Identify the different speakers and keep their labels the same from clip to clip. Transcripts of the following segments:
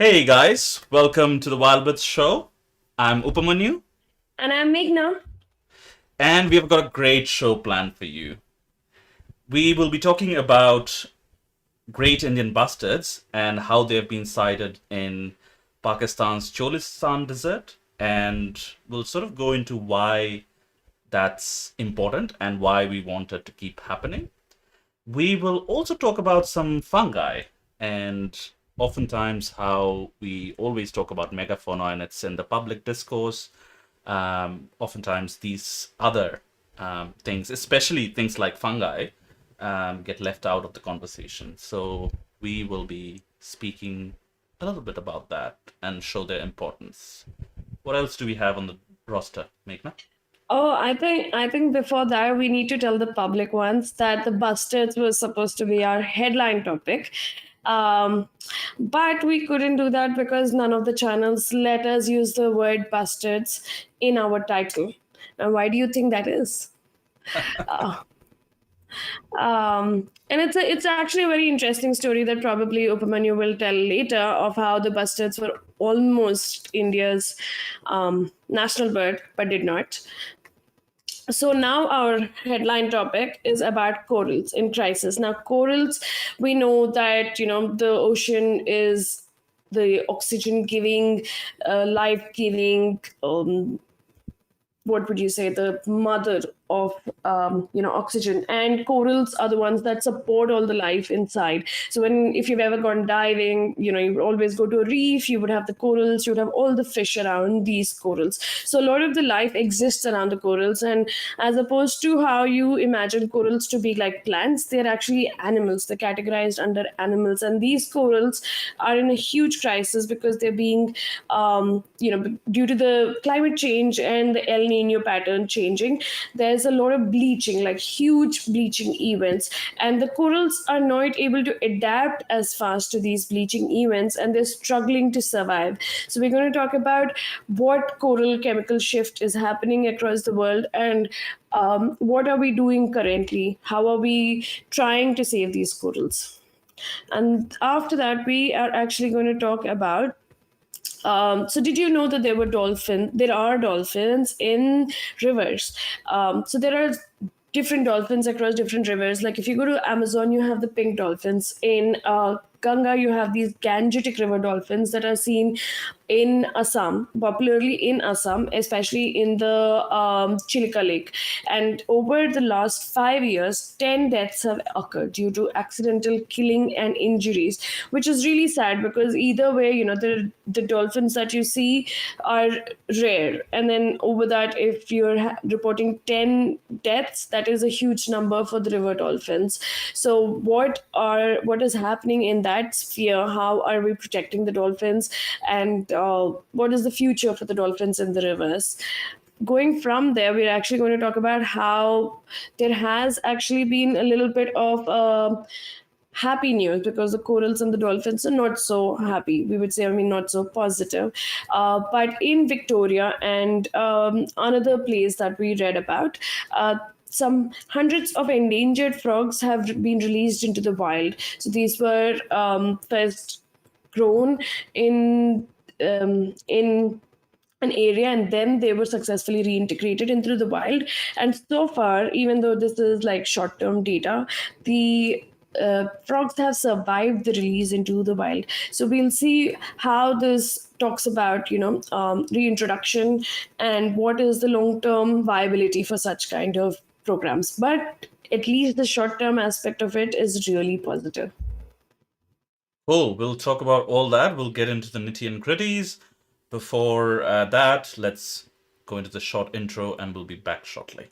Speaker 1: Hey guys, welcome to the Wild Bits Show. I'm Upamanyu,
Speaker 2: And I'm Meghna.
Speaker 1: and we've got a great show planned for you. We will be talking about great Indian bustards and how they've been sighted in Pakistan's Cholistan desert, and we'll sort of go into why that's important and why we want it to keep happening. We will also talk about some fungi and oftentimes how we always talk about megafauna and it's in the public discourse. Oftentimes, these other things, especially things like fungi, get left out of the conversation. So, we will be speaking a little bit about that and show their importance. What else do we have on the roster, Meghna?
Speaker 2: Oh, I think before that we need to tell the public once that the bastards was supposed to be our headline topic. Um, but we couldn't do that because none of the channels let us use the word bastards in our title. Now, why do you think that is? Uh, and it's actually a very interesting story that probably Upamanyu will tell later of how the bustards were almost India's national bird, but did not. So now our headline topic is about corals in crisis. Now corals, we know that the ocean is the oxygen giving, life giving, what would you say, the mother of oxygen, and corals are the ones that support all the life inside. So when, if you've ever gone diving, you would always go to a reef, you would have the corals, you would have all the fish around these corals. So a lot of the life exists around the corals, and as opposed to how you imagine corals to be like plants, they're actually animals. They're categorized under animals, and these corals are in a huge crisis because they're being due to the climate change and the El Nino pattern changing, there's a lot of bleaching, like huge bleaching events, and the corals are not able to adapt as fast to these bleaching events, and they're struggling to survive. So we're going to talk about what coral chemical shift is happening across the world, and what are we doing currently, how are we trying to save these corals. And after that, we are actually going to talk about, so did you know that there are dolphins in rivers? So there are different dolphins across different rivers. Like if you go to Amazon, you have the pink dolphins. In Ganga, you have these Gangetic river dolphins that are seen in Assam, popularly in Assam, especially in the Chilika Lake. And over the last 5 years, 10 deaths have occurred due to accidental killing and injuries, which is really sad because either way, the dolphins that you see are rare. And then over that, if you're reporting 10 deaths, that is a huge number for the river dolphins. So what is happening in that sphere? How are we protecting the dolphins? And what is the future for the dolphins in the rivers? Going from there, we're actually going to talk about how there has actually been a little bit of happy news because the corals and the dolphins are not so happy. We would say, I mean, not so positive. But in Victoria and another place that we read about, some hundreds of endangered frogs have been released into the wild. So these were first grown in an area, and then they were successfully reintegrated into the wild. And so far, even though this is like short term data, the frogs have survived the release into the wild. So we'll see how this talks about reintroduction and what is the long term viability for such kind of programs. But at least the short term aspect of it is really positive.
Speaker 1: Cool. We'll talk about all that. We'll get into the nitty and gritties. Before that, let's go into the short intro and we'll be back shortly.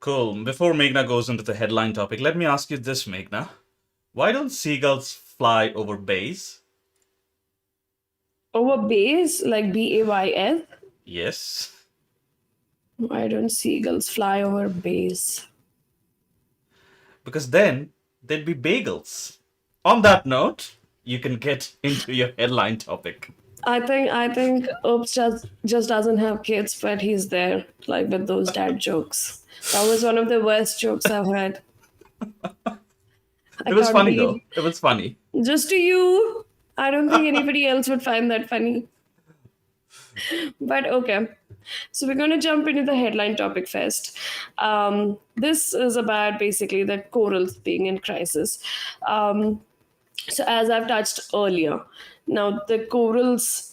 Speaker 1: Cool. Before Meghna goes into the headline topic, let me ask you this, Meghna. Why don't seagulls fly over bays?
Speaker 2: Over bays, like BAYS,
Speaker 1: Yes.
Speaker 2: why don't seagulls fly over bays?
Speaker 1: Because then there'd be bagels. On that note, you can get into your headline topic.
Speaker 2: I think Oops just doesn't have kids, but he's there, like with those dad jokes. That was one of the worst jokes I've heard. I
Speaker 1: It was
Speaker 2: can't
Speaker 1: funny
Speaker 2: believe
Speaker 1: though. It was funny.
Speaker 2: just to you. I don't think anybody else would find that funny. But okay. So we're going to jump into the headline topic first. This is about basically the corals being in crisis. Um, so as I've touched earlier, now the corals,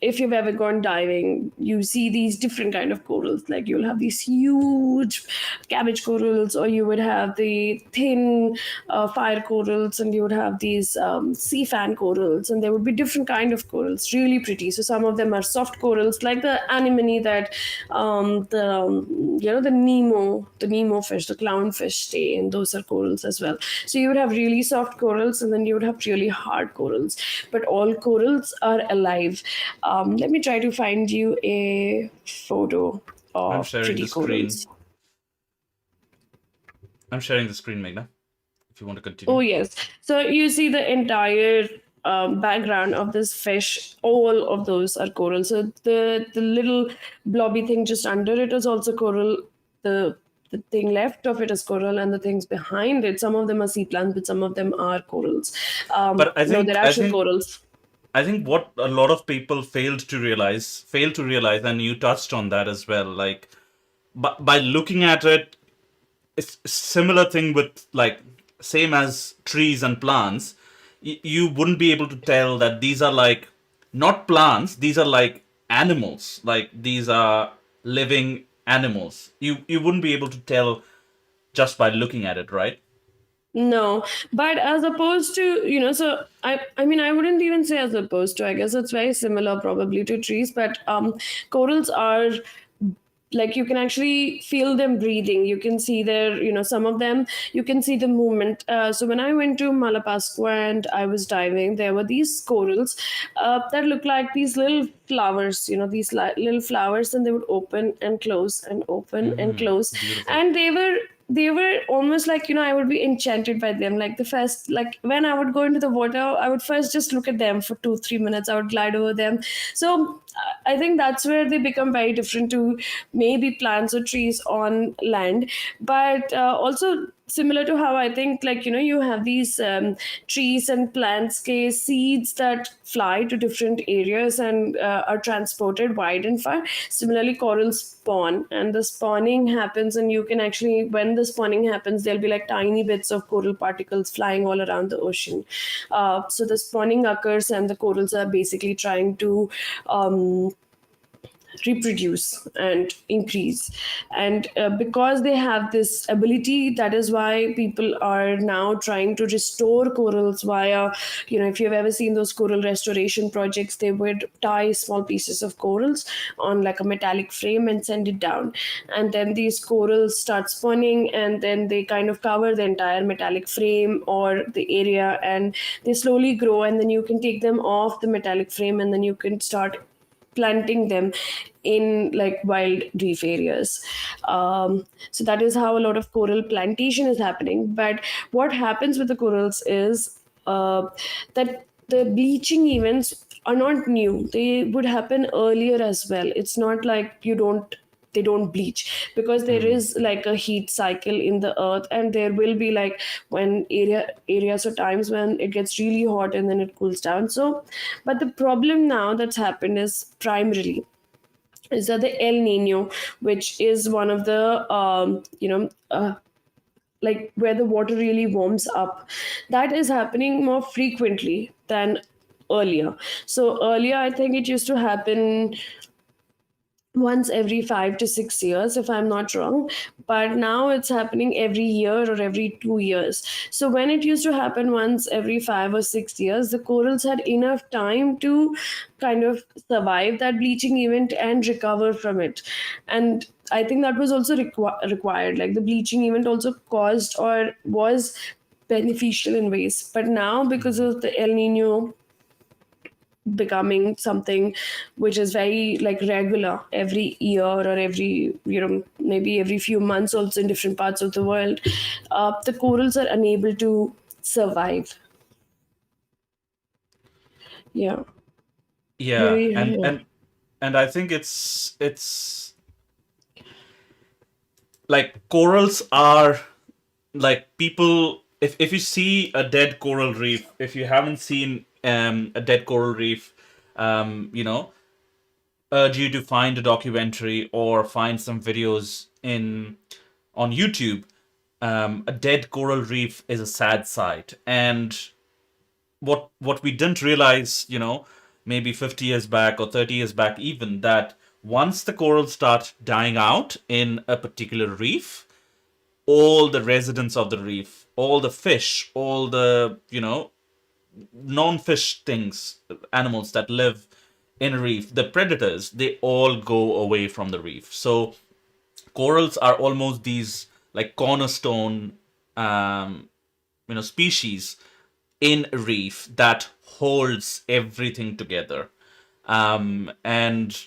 Speaker 2: if you've ever gone diving, you see these different kind of corals. Like you'll have these huge cabbage corals, or you would have the thin fire corals, and you would have these sea fan corals, and there would be different kind of corals, really pretty. So some of them are soft corals, like the anemone that the Nemo fish, the clownfish stay in. Those are corals as well. So you would have really soft corals, and then you would have really hard corals. But all corals are alive. Let me try to find you a photo
Speaker 1: I'm
Speaker 2: of
Speaker 1: sharing
Speaker 2: pretty
Speaker 1: the screen.
Speaker 2: corals.
Speaker 1: I'm sharing the screen, Meghna, if you want to
Speaker 2: Oh
Speaker 1: continue.
Speaker 2: yes. So you see the entire background of this fish. All of those are coral. So the little blobby thing just under it is also coral. The thing left of it is coral, and the things behind it, some of them are sea plants, but some of them are corals.
Speaker 1: But I
Speaker 2: No,
Speaker 1: think
Speaker 2: they're
Speaker 1: I
Speaker 2: actual
Speaker 1: think
Speaker 2: corals.
Speaker 1: I think what a lot of people fail to realize, and you touched on that as well. Like, by looking at it, it's a similar thing with like same as trees and plants. You wouldn't be able to tell that these are like not plants; these are like animals. Like these are living animals. You wouldn't be able to tell just by looking at it, right?
Speaker 2: No, but as opposed to, so I mean, I wouldn't even say as opposed to, I guess it's very similar probably to trees, but corals are like you can actually feel them breathing. You can see their, some of them, you can see the movement. So when I went to Malapascua and I was diving, there were these corals that look like these little flowers, these little flowers, and they would open and close and open and close.
Speaker 1: Beautiful.
Speaker 2: And they were almost like, I would be enchanted by them. Like the first, like when I would go into the water, I would first just look at them for 2-3 minutes. I would glide over them. So I think that's where they become very different to maybe plants or trees on land. But also similar to how I think, like, you have these trees and plants case seeds that fly to different areas and are transported wide and far. Similarly, corals spawn, and the spawning happens, and you can actually, when the spawning happens, there'll be like tiny bits of coral particles flying all around the ocean. So the spawning occurs, and the corals are basically trying to reproduce and increase. And because they have this ability, that is why people are now trying to restore corals via, if you've ever seen those coral restoration projects, they would tie small pieces of corals on like a metallic frame and send it down, and then these corals start spawning, and then they kind of cover the entire metallic frame or the area, and they slowly grow, and then you can take them off the metallic frame, and then you can start planting them in like wild reef areas. So that is how a lot of coral plantation is happening. But what happens with the corals is that the bleaching events are not new. They would happen earlier as well. It's not like they don't bleach, because there is like a heat cycle in the earth, and there will be like when areas or times when it gets really hot and then it cools down. So but the problem now that's happened is primarily is that the El Nino, which is one of the like where the water really warms up, that is happening more frequently than earlier. So earlier, I think it used to happen once every 5 to 6 years, if I'm not wrong. But now it's happening every year or every 2 years. So when it used to happen once every 5 or 6 years, the corals had enough time to kind of survive that bleaching event and recover from it. And I think that was also required. Like the bleaching event also caused or was beneficial in ways. But now, because of the El Nino becoming something which is very like regular every year or every maybe every few months also in different parts of the world, the corals are unable to survive. Yeah,
Speaker 1: Yeah,
Speaker 2: very, yeah.
Speaker 1: and I think it's like corals are like people. If you see a dead coral reef, if you haven't seen a dead coral reef, you know, urge you to find a documentary or find some videos in on YouTube. A dead coral reef is a sad sight, and what we didn't realize, maybe 50 years back or 30 years back, even that once the corals start dying out in a particular reef, all the residents of the reef, all the fish, all the non-fish things, animals that live in a reef, the predators, they all go away from the reef. So corals are almost these like cornerstone species in a reef that holds everything together. And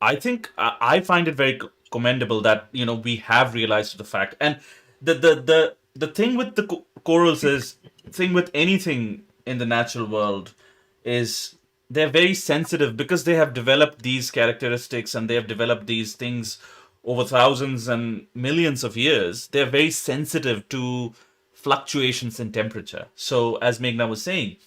Speaker 1: I think I find it very commendable that we have realized the fact. And the thing with the corals is, thing with anything in the natural world is they're very sensitive because they have developed these characteristics and they have developed these things over thousands and millions of years. They're very sensitive to fluctuations in temperature. So as Meghna was saying,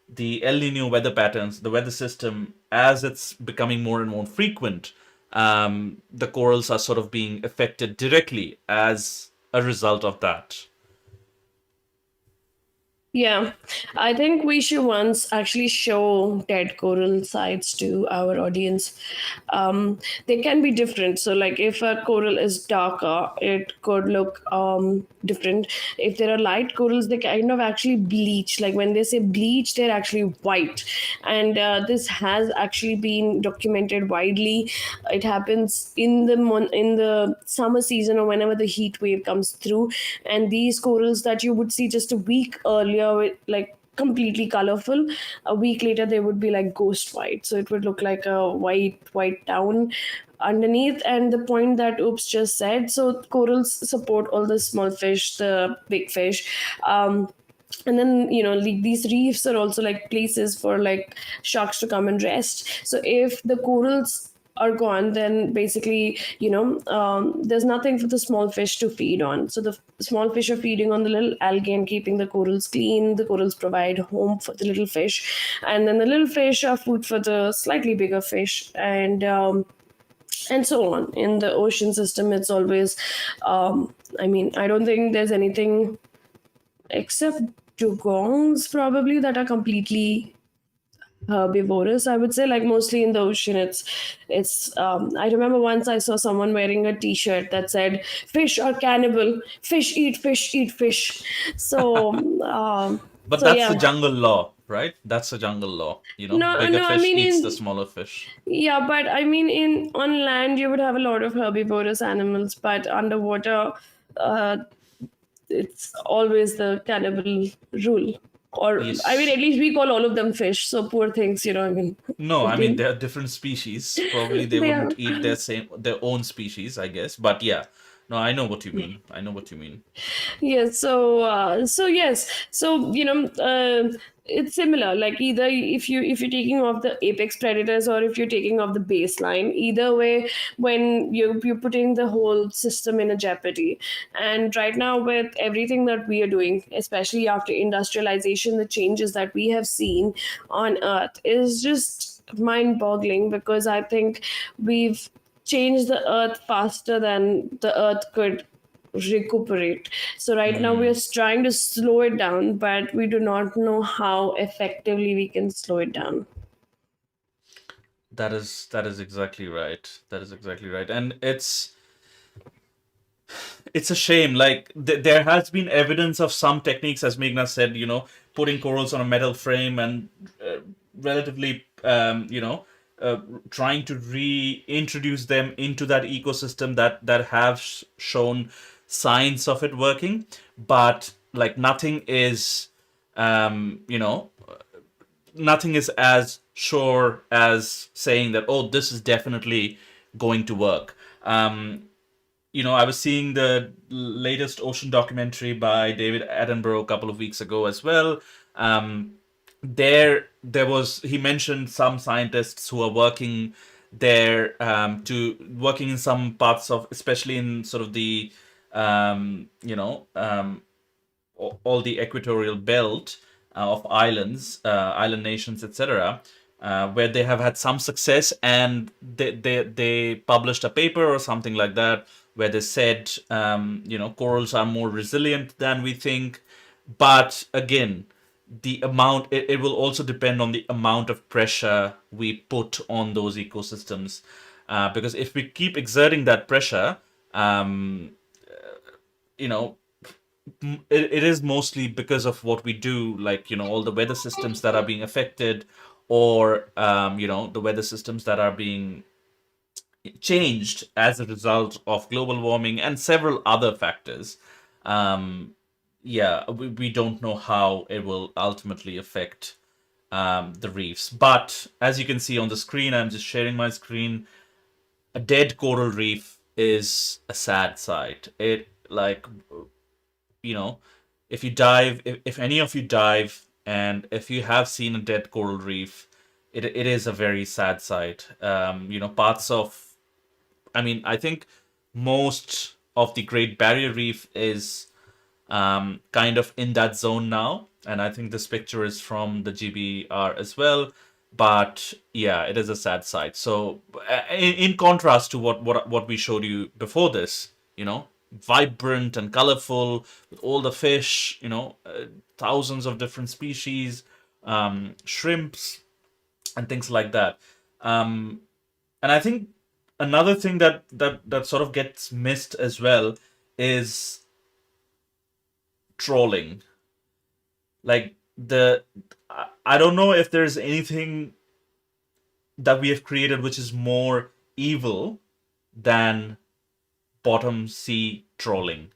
Speaker 1: the El Nino weather patterns, the weather system, as it's becoming more and more frequent, the corals are sort of being affected directly as a result of that.
Speaker 2: Yeah, I think we should once actually show dead coral sites to our audience. They can be different. So, like, if a coral is darker, it could look different. If there are light corals, they kind of actually bleach. Like, when they say bleach, they're actually white. And this has actually been documented widely. It happens in in the summer season or whenever the heat wave comes through. And these corals that you would see just a week earlier, with like completely colorful, a week later they would be like ghost white, so it would look like a white town underneath. And the point that Oops just said, so corals support all the small fish, the big fish. And then these reefs are also like places for like sharks to come and rest. So if the corals are gone, then basically there's nothing for the small fish to feed on. So the small fish are feeding on the little algae and keeping the corals clean. The corals provide home for the little fish, and then the little fish are food for the slightly bigger fish. And so on in the ocean system. It's always I mean, I don't think there's anything except dugongs probably that are completely herbivorous. I would say, like, mostly in the ocean. It's I remember once I saw someone wearing a t-shirt that said fish are cannibal, fish eat fish eat fish. So
Speaker 1: But
Speaker 2: so
Speaker 1: that's the
Speaker 2: yeah.
Speaker 1: jungle law, right? That's the jungle law.
Speaker 2: No,
Speaker 1: Bigger
Speaker 2: no, I
Speaker 1: fish
Speaker 2: mean,
Speaker 1: eats the
Speaker 2: in
Speaker 1: smaller fish.
Speaker 2: yeah, but I mean, in on land you would have a lot of herbivorous animals, but underwater uh, it's always the cannibal rule. Or I mean,
Speaker 1: Yes.
Speaker 2: at least we call all of them fish. So poor things, I mean,
Speaker 1: No, I mean
Speaker 2: they
Speaker 1: they are different species. Probably they
Speaker 2: they are.
Speaker 1: wouldn't eat their own species, I guess. But yeah, no, I know what you mean. I know what you mean.
Speaker 2: Yes, so yes, so it's similar. Like, either if you're taking off the apex predators, or if you're taking off the baseline, either way, when you're putting the whole system in a jeopardy. And right now, with everything that we are doing, especially after industrialization, the changes that we have seen on Earth is just mind-boggling, because I think we've changed the Earth faster than the Earth could recuperate. So right now we are
Speaker 1: Hmm.
Speaker 2: trying to slow it down, but we do not know how effectively we can slow it down.
Speaker 1: That is exactly right. That is exactly right. And it's a shame. Like there has been evidence of some techniques, as Meghna said, putting corals on a metal frame and relatively, trying to reintroduce them into that ecosystem that have shown signs of it working, but like nothing is as sure as saying that, oh, this is definitely going to work. I was seeing the latest ocean documentary by David Attenborough a couple of weeks ago as well. There he mentioned some scientists who are working there, to working in some parts of, especially in sort of the all the equatorial belt of islands, island nations, etc., where they have had some success, and they published a paper or something like that where they said, corals are more resilient than we think, but again, the amount, it will also depend on the amount of pressure we put on those ecosystems, because if we keep exerting that pressure, um, you know it is mostly because of what we do, like, all the weather systems that are being affected, or the weather systems that are being changed as a result of global warming and several other factors. um yeah, we don't know how it will ultimately affect the reefs. But as you can see on the screen, I'm just sharing my screen. A dead coral reef is a sad sight. It, like, you know, if you dive, if any of you dive, and if you have seen a dead coral reef, it is a very sad sight. Parts of, I mean, I think most of the Great Barrier Reef is kind of in that zone now, and I think this picture is from the GBR as well. But yeah, it is a sad sight. So, in contrast to what we showed you before this, vibrant and colorful with all the fish, thousands of different species, shrimps, and things like that. And I think another thing that sort of gets missed as well is trolling. Like, I don't know if there's anything that we have created which is more evil than bottom sea trolling.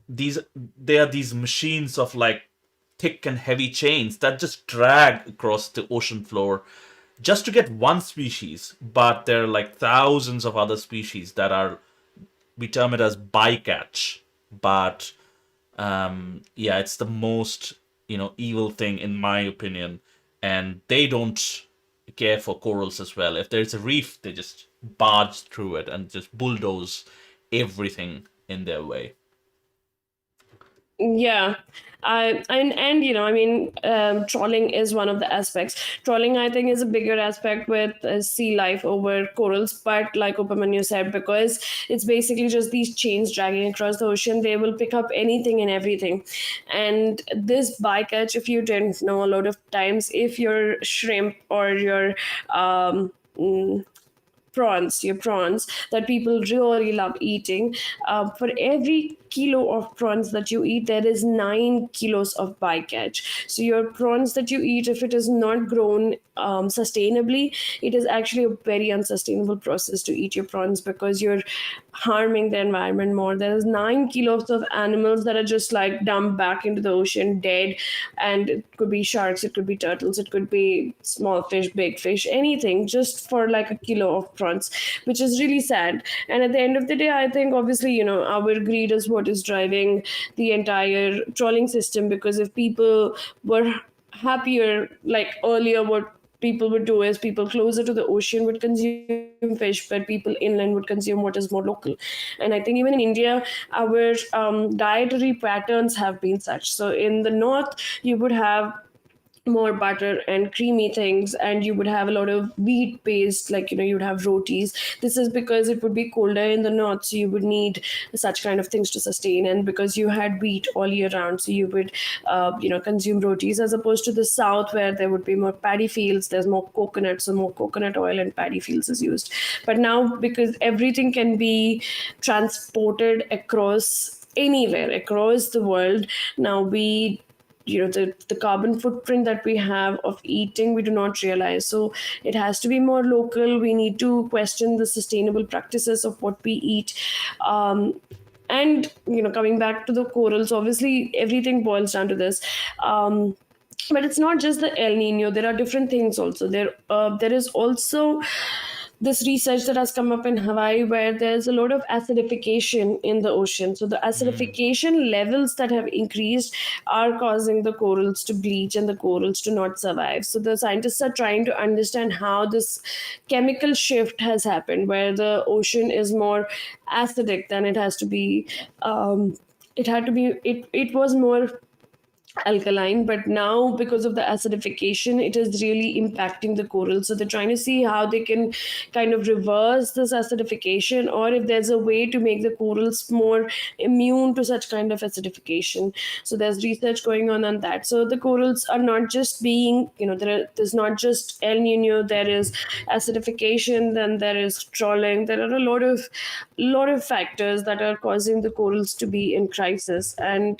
Speaker 1: These they are these machines of, like, thick and heavy chains that just drag across the ocean floor just to get one species, but there are like thousands of other species that are, we term it as bycatch. But yeah, it's the most, evil thing in my opinion. And they don't care for corals as well. If there's a reef, they just barge through it and just bulldoze everything in their way.
Speaker 2: Yeah, and I mean, trawling is one of the aspects. Trawling, I think, is a bigger aspect with sea life over corals. But like Upamanyu said, because it's basically just these chains dragging across the ocean, they will pick up anything and everything. And this bycatch, if you didn't know, a lot of times, if your shrimp or your your prawns that people really love eating. For every kilo of prawns that you eat, there is 9 kilos of bycatch. So your prawns that you eat, if it is not grown sustainably, it is actually a very unsustainable process to eat your prawns, because you're harming the environment more. There is 9 kilos of animals that are just like dumped back into the ocean dead. And it could be sharks, it could be turtles, it could be small fish, big fish, anything, just for like a kilo of prawns, which is really sad. And at the end of the day, I think obviously, our greed is what is driving the entire trawling system. Because if people were happier, like earlier, what people would do is people closer to the ocean would consume fish, but people inland would consume what is more local. And I think even in India, our dietary patterns have been such. So in the north, you would have more butter and creamy things, and you would have a lot of wheat based, like you would have rotis. This is because it would be colder in the north, so you would need such kind of things to sustain. And because you had wheat all year round, so you would consume rotis, as opposed to the south, where there would be more paddy fields, there's more coconut, so more coconut oil and paddy fields is used. But now, because everything can be transported across anywhere across the world, now we the carbon footprint that we have of eating, we do not realize. So it has to be more local. We need to question the sustainable practices of what we eat. And coming back to the corals, obviously everything boils down to this. But it's not just the El Nino. There are different things also. There is also this research that has come up in Hawaii where there's a lot of acidification in the ocean. So the acidification levels that have increased are causing the corals to bleach and the corals to not survive. So the scientists are trying to understand how this chemical shift has happened, where the ocean is more acidic than it has to be. It had to be. It was more alkaline, but now because of the acidification it is really impacting the coral. So they're trying to see how they can kind of reverse this acidification, or if there's a way to make the corals more immune to such kind of acidification. So there's research going on that. So the corals are not just being, there's not just El Nino, there is acidification, then there is trawling, there are a lot of factors that are causing the corals to be in crisis. And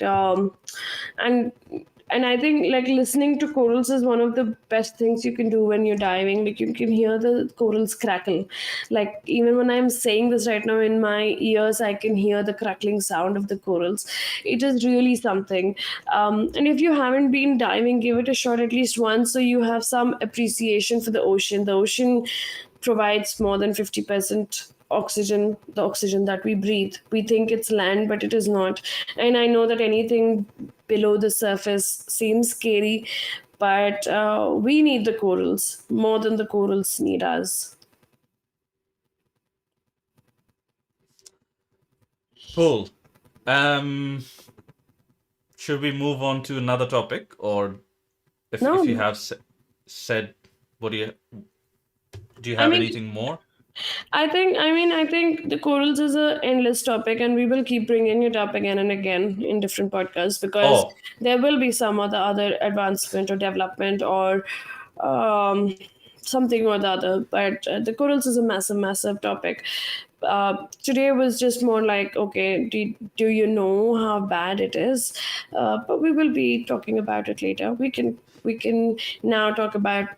Speaker 2: and I think like listening to corals is one of the best things you can do when you're diving. Like you can hear the corals crackle. Like even when I'm saying this right now, in my ears I can hear the crackling sound of the corals. It is really something. And if you haven't been diving, give it a shot at least once, so you have some appreciation for the ocean. The ocean provides more than 50% oxygen, the oxygen that we breathe. We think it's land, but it is not. And I know that anything below the surface seems scary, but we need the corals more than the corals need us.
Speaker 1: Cool. Um, should we move on to another topic, or if you
Speaker 2: No,
Speaker 1: have said, what do you
Speaker 2: I
Speaker 1: have
Speaker 2: mean,
Speaker 1: anything more?
Speaker 2: I think the corals is a endless topic, and we will keep bringing it up again and again in different podcasts, because
Speaker 1: Oh,
Speaker 2: there will be some other advancement or development or um, something or the other. But the corals is a massive, massive topic. Today was just more like, okay, do you know how bad it is? But we will be talking about it later. We can now talk about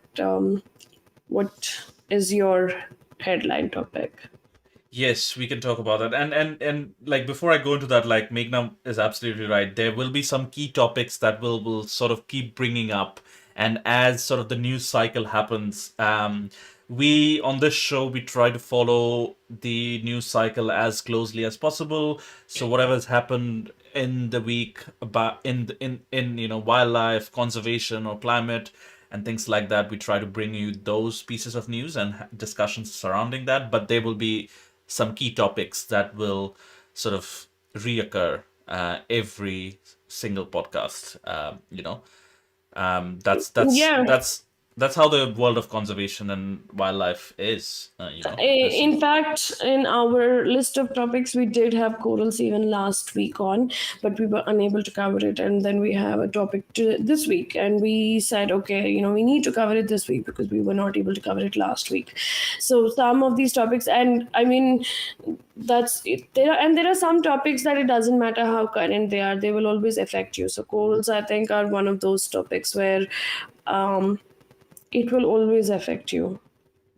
Speaker 2: what is your headline topic.
Speaker 1: yes, we can talk about that. And like before I go into that, like Meghna is absolutely right. There will be some key topics that will sort of keep bringing up, and as sort of the news cycle happens, we on this show we try to follow the news cycle as closely as possible. So whatever's happened in the week about in wildlife conservation or climate and things like that, we try to bring you those pieces of news and discussions surrounding that. But there will be some key topics that will sort of reoccur every single podcast. That's that's
Speaker 2: Yeah.
Speaker 1: that's that's how the world of conservation and wildlife is.
Speaker 2: In fact, in our list of topics, we did have corals even last week on, but we were unable to cover it. And then we have a topic this week, and we said, okay, we need to cover it this week because we were not able to cover it last week. So some of these topics, and I mean, that's it. There are some topics that it doesn't matter how current they are; they will always affect you. So corals, I think, are one of those topics where um, it will always affect you,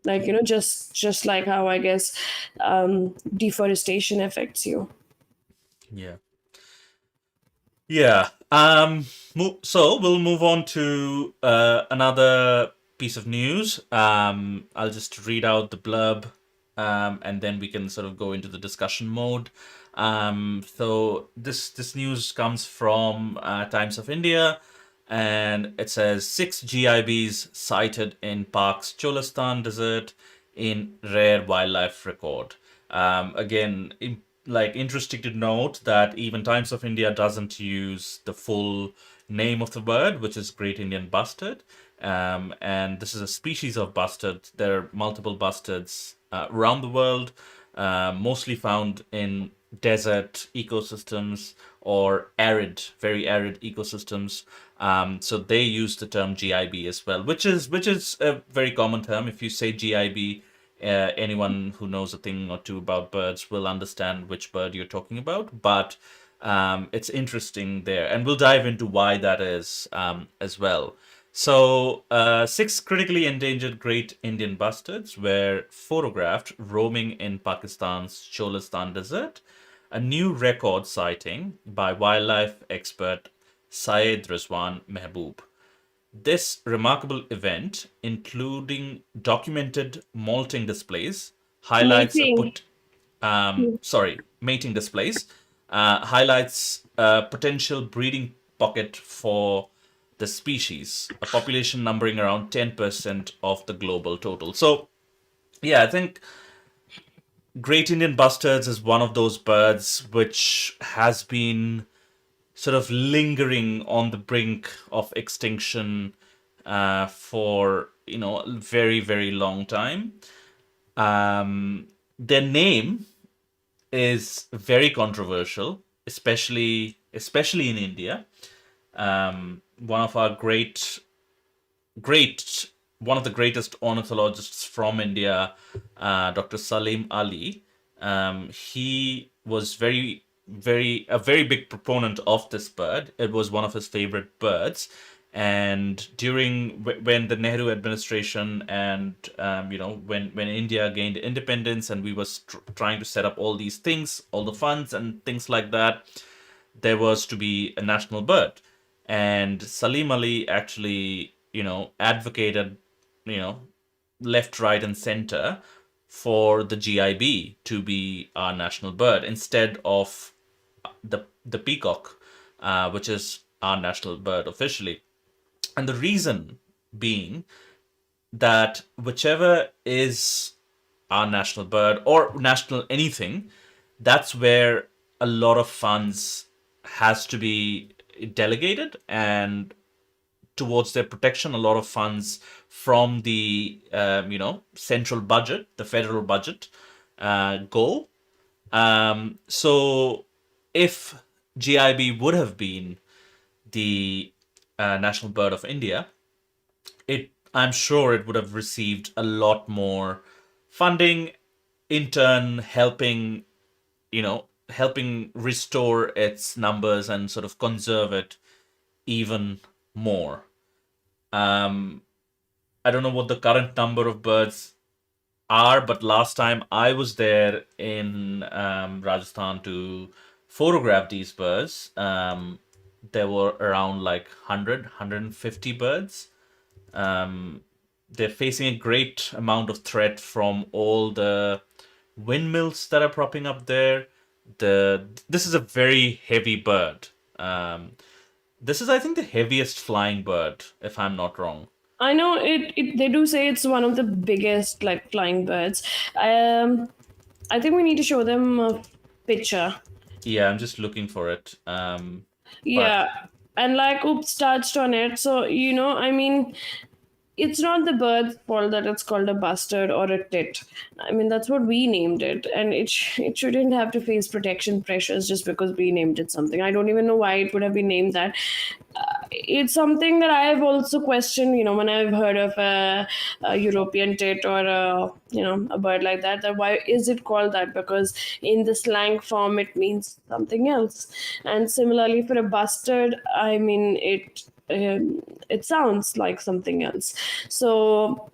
Speaker 2: like just like how I guess deforestation affects you.
Speaker 1: Yeah. Yeah. So we'll move on to another piece of news. I'll just read out the blurb, and then we can sort of go into the discussion mode. So this news comes from Times of India, and it says 6 GIBs sighted in Park's Cholistan desert in rare wildlife record. Again, like interesting to note that even Times of India doesn't use the full name of the bird, which is Great Indian Bustard. And this is a species of bustard. There are multiple bustards around the world, mostly found in desert ecosystems or very arid ecosystems. So they use the term GIB as well, which is a very common term. If you say GIB, anyone who knows a thing or two about birds will understand which bird you're talking about. But it's interesting there, and we'll dive into why that is as well. So, 6 critically endangered Great Indian bustards were photographed roaming in Pakistan's Cholistan desert, a new record sighting by wildlife expert Syed Rizwan Mehboob. This remarkable event, including documented molting displays, highlights a
Speaker 2: Mating.
Speaker 1: put sorry, mating displays, highlights a potential breeding pocket for the species, a population numbering around 10% of the global total. So, yeah, I think Great Indian Bustards is one of those birds which has been sort of lingering on the brink of extinction for a very very long time. Their name is very controversial, especially in India. One of our great one of the greatest ornithologists from India, Dr. Salim Ali. He was a very big proponent of this bird. It was one of his favorite birds. And when the Nehru administration and when India gained independence and we were trying to set up all these things, all the funds and things like that, there was to be a national bird. And Salim Ali actually, advocated, you know, left, right, and center for the GIB to be our national bird instead of the peacock, which is our national bird officially. And the reason being that whichever is our national bird or national anything, that's where a lot of funds has to be delegated, and towards their protection, a lot of funds from the central budget, the federal budget, go. So if GIB would have been the national bird of India, I'm sure it would have received a lot more funding, in turn helping restore its numbers and sort of conserve it even more. Um, I don't know what the current number of birds are, but last time I was there in Rajasthan to photograph these birds, there were around like 100, birds. Um, they're facing a great amount of threat from all the windmills that are propping up there. This is a very heavy bird. This is, I think, the heaviest flying bird, if I'm not wrong.
Speaker 2: I know it. They do say it's one of the biggest like flying birds. Um, I think we need to show them a picture.
Speaker 1: Yeah, I'm just looking for it. But
Speaker 2: Yeah, and like oops touched on it. So I mean, it's not the bird's fault that it's called a bustard or a tit. I mean, that's what we named it, and it shouldn't have to face protection pressures just because we named it something. I don't even know why it would have been named that. It's something that I have also questioned. When I've heard of a European tit or a bird like that, that why is it called that? Because in the slang form, it means something else. And similarly, for a bustard, I mean it sounds like something else. So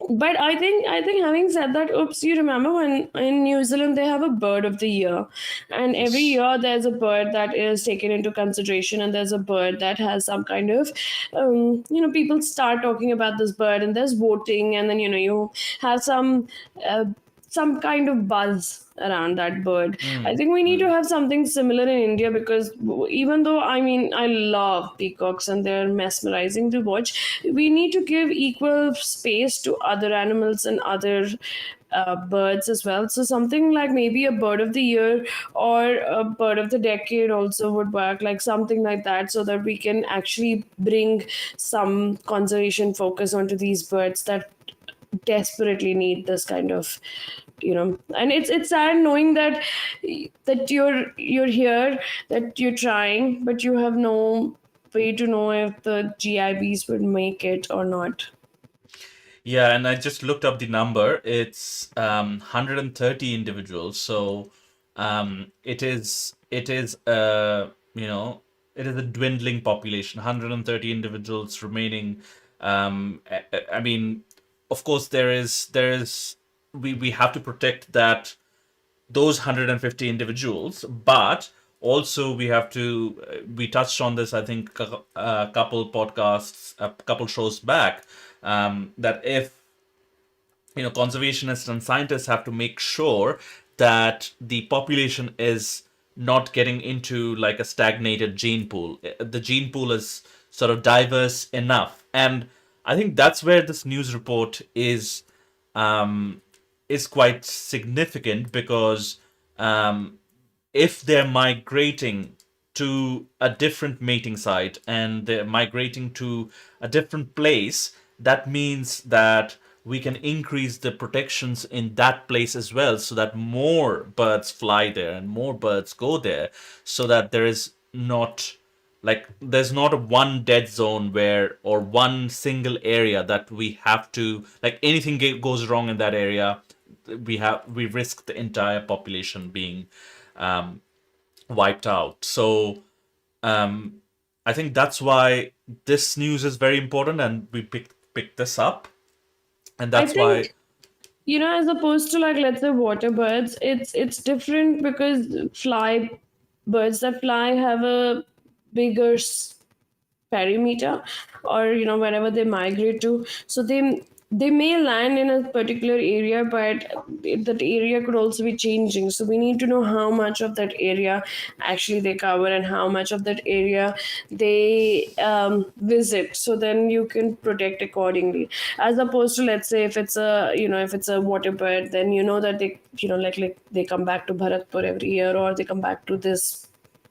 Speaker 2: but I think having said that, oops, you remember when in New Zealand they have a bird of the year, and every
Speaker 1: yes.
Speaker 2: year there's a bird that is taken into consideration, and there's a bird that has some kind of, people start talking about this bird, and there's voting, and then you have uh, some kind of buzz around that bird. I
Speaker 1: Mm,
Speaker 2: think we need to
Speaker 1: mm.
Speaker 2: have something similar in India because even though I mean I love peacocks and they're mesmerizing to watch, we need to give equal space to other animals and other birds as well. So something like maybe a bird of the year or a bird of the decade also would work, like something like that, so that we can actually bring some conservation focus onto these birds that desperately need this kind of and it's sad knowing that you're here, that you're trying, but you have no way to know if the GIBs would make it or not.
Speaker 1: Yeah, and I just looked up the number. It's 130 individuals. So it is it is a dwindling population. 130 individuals remaining. I mean, of course, there is we have to protect that those 150 individuals, but Also, we have to, we touched on this, I think, a couple podcasts, a couple shows back, that if conservationists and scientists have to make sure that the population is not getting into like a stagnated gene pool. The gene pool is sort of diverse enough, and I think that's where this news report um, is quite significant, because if they're migrating to a different mating site and they're migrating to a different place, that means that we can increase the protections in that place as well, so that more birds fly there and more birds go there, so that there is not like there's not a one dead zone where, or one single area that we have to, like anything goes wrong in that area, we risk the entire population being um, wiped out. So um, I think that's why this news is very important, and we picked this up, and
Speaker 2: I
Speaker 1: that's why.
Speaker 2: think, as opposed to, like, let's say, water birds, it's different because birds that fly have a bigger perimeter, or wherever they migrate to, so they may land in a particular area, but that area could also be changing, so we need to know how much of that area actually they cover and how much of that area they visit, so then you can protect accordingly, as opposed to, let's say, if it's a water bird, then that they like they come back to Bharatpur every year, or they come back to this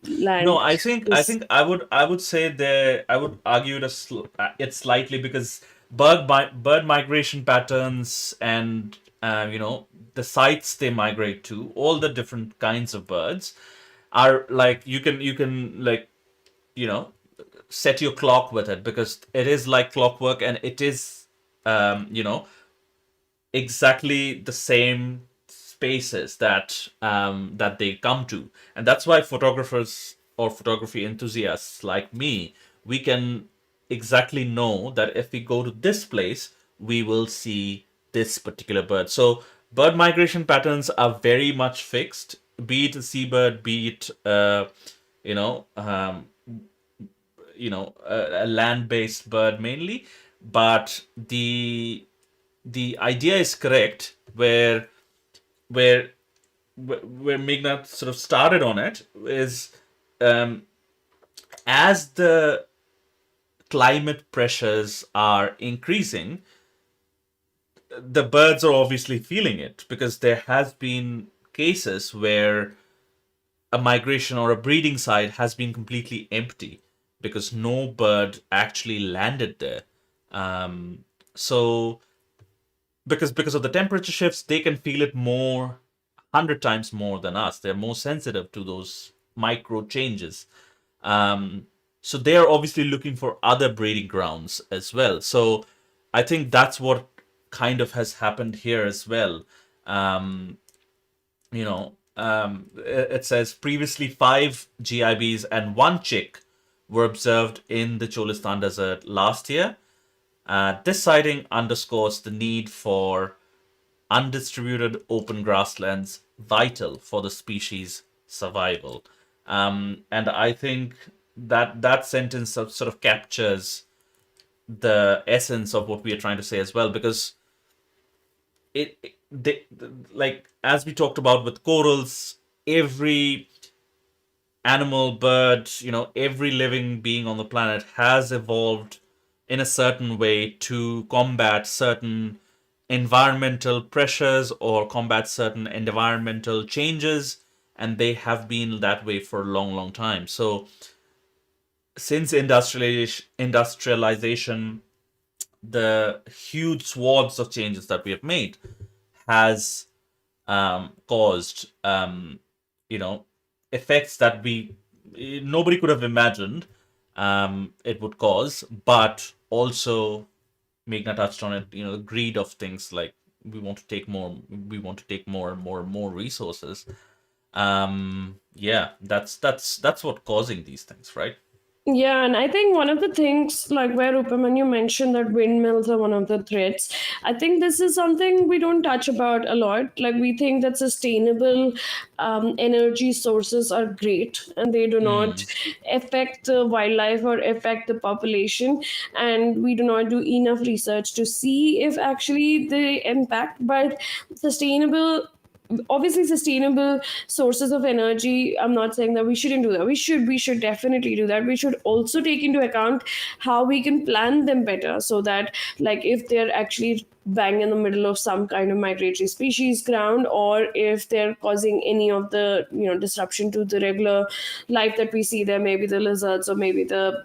Speaker 1: No,
Speaker 2: land.
Speaker 1: I think
Speaker 2: This
Speaker 1: I would say there, I would argue it slightly, because bird migration patterns and the sites they migrate to, all the different kinds of birds are like, you can like you know set your clock with it, because it is like clockwork, and it is exactly the same spaces that they come to, and that's why photographers or photography enthusiasts like me, we can exactly know that if we go to this place, we will see this particular bird. So bird migration patterns are very much fixed, be it a seabird, be it you know um, a land-based bird mainly. But the idea is correct, where where Meghna sort of started on it is, um, as the climate pressures are increasing, the birds are obviously feeling it, because there has been cases where a migration or a breeding site has been completely empty because no bird actually landed there. So because of the temperature shifts, they can feel it more, 100 times more than us. They're more sensitive to those micro changes. Um, so they are obviously looking for other breeding grounds as well. So I think that's what kind of has happened here as well. Um, it says previously 5 GIBs and 1 chick were observed in the Cholistan Desert last year. This sighting underscores the need for undistributed open grasslands, vital for the species' survival. And I think that sentence sort of captures the essence of what we are trying to say as well, because like as we talked about with corals, every animal, bird, every living being on the planet has evolved in a certain way to combat certain environmental pressures or combat certain environmental changes, and they have been that way for a long, long time. So since industrialization, the huge swaths of changes that we have made has caused you know effects that we nobody could have imagined it would cause. But also, Meghna touched on it, the greed of things, like we want to take more and more and more resources. Yeah, that's what causing these things, right?
Speaker 2: Yeah, and I think one of the things, like where Upamanyu mentioned that windmills are one of the threats, I think this is something we don't touch about a lot. Like, we think that sustainable energy sources are great and they do not
Speaker 1: Hmm.
Speaker 2: affect the wildlife or affect the population. And we do not do enough research to see if actually they impact. But sustainable obviously sustainable sources of energy, I'm not saying that we shouldn't do that. We should definitely do that. We should also take into account how we can plan them better, so that, like, if they're actually bang in the middle of some kind of migratory species ground, or if they're causing any of the disruption to the regular life that we see there, maybe the lizards or maybe the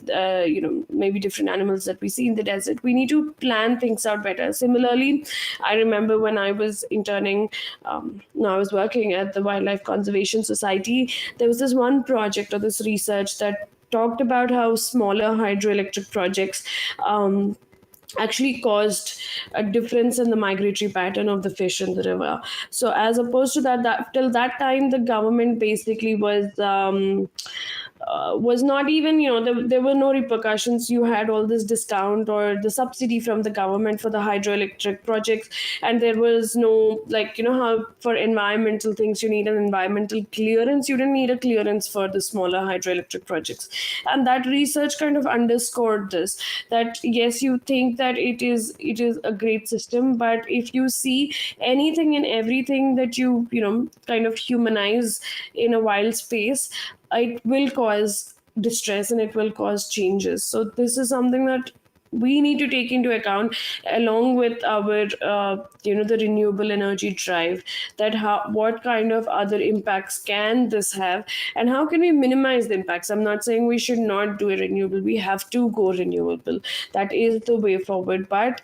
Speaker 2: maybe different animals that we see in the desert, we need to plan things out better. Similarly, I remember when I was interning, no, I was working at the Wildlife Conservation Society. There was this one project or this research that talked about how smaller hydroelectric projects actually caused a difference in the migratory pattern of the fish in the river. So as opposed to that till that time, the government basically was not even, there were no repercussions. You had all this discount or the subsidy from the government for the hydroelectric projects, and there was no, like, how for environmental things you need an environmental clearance, you didn't need a clearance for the smaller hydroelectric projects. And that research kind of underscored this, that yes, you think that it is a great system, but if you see anything and everything that you kind of humanize in a wild space, it will cause distress and it will cause changes. So this is something that we need to take into account, along with our the renewable energy drive, that how, what kind of other impacts can this have, and how can we minimize the impacts. I'm not saying we should not do a renewable, we have to go renewable, that is the way forward. But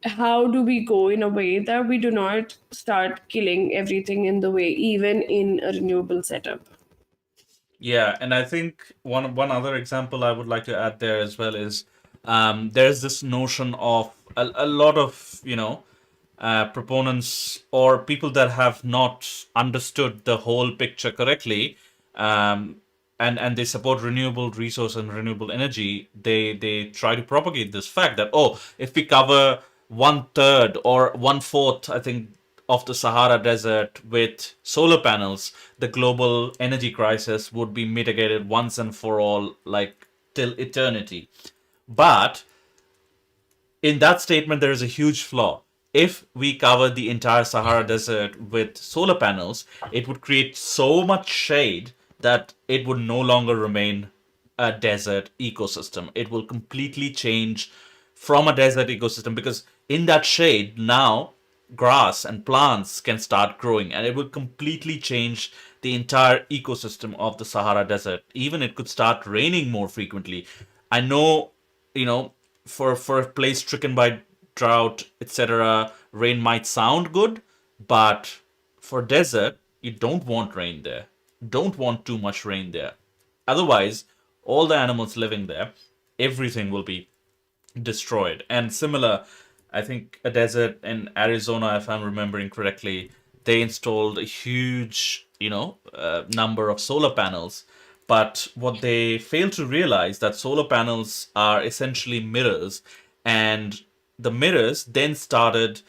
Speaker 2: how do we go in a way that we do not start killing everything in the way, even in a renewable setup?
Speaker 1: Yeah, and I think one other example I would like to add there as well is there's this notion of a lot of proponents or people that have not understood the whole picture correctly, um, and they support renewable resource and renewable energy. They try to propagate this fact that, oh, if we cover one third or one fourth, I think, of the Sahara Desert with solar panels, the global energy crisis would be mitigated once and for all, like till eternity. But in that statement, there is a huge flaw. If we cover the entire Sahara Desert with solar panels, it would create so much shade that it would no longer remain a desert ecosystem. It will completely change from a desert ecosystem, because in that shade now grass and plants can start growing, and it will completely change the entire ecosystem of the Sahara Desert. Even it could start raining more frequently. I know, for a place stricken by drought, etc., rain might sound good, but for desert, you don't want rain there. Don't want too much rain there. Otherwise, all the animals living there, everything will be destroyed. And similar, I think a desert in Arizona, if I'm remembering correctly, they installed a huge, number of solar panels. But what they failed to realize that solar panels are essentially mirrors, and the mirrors then started,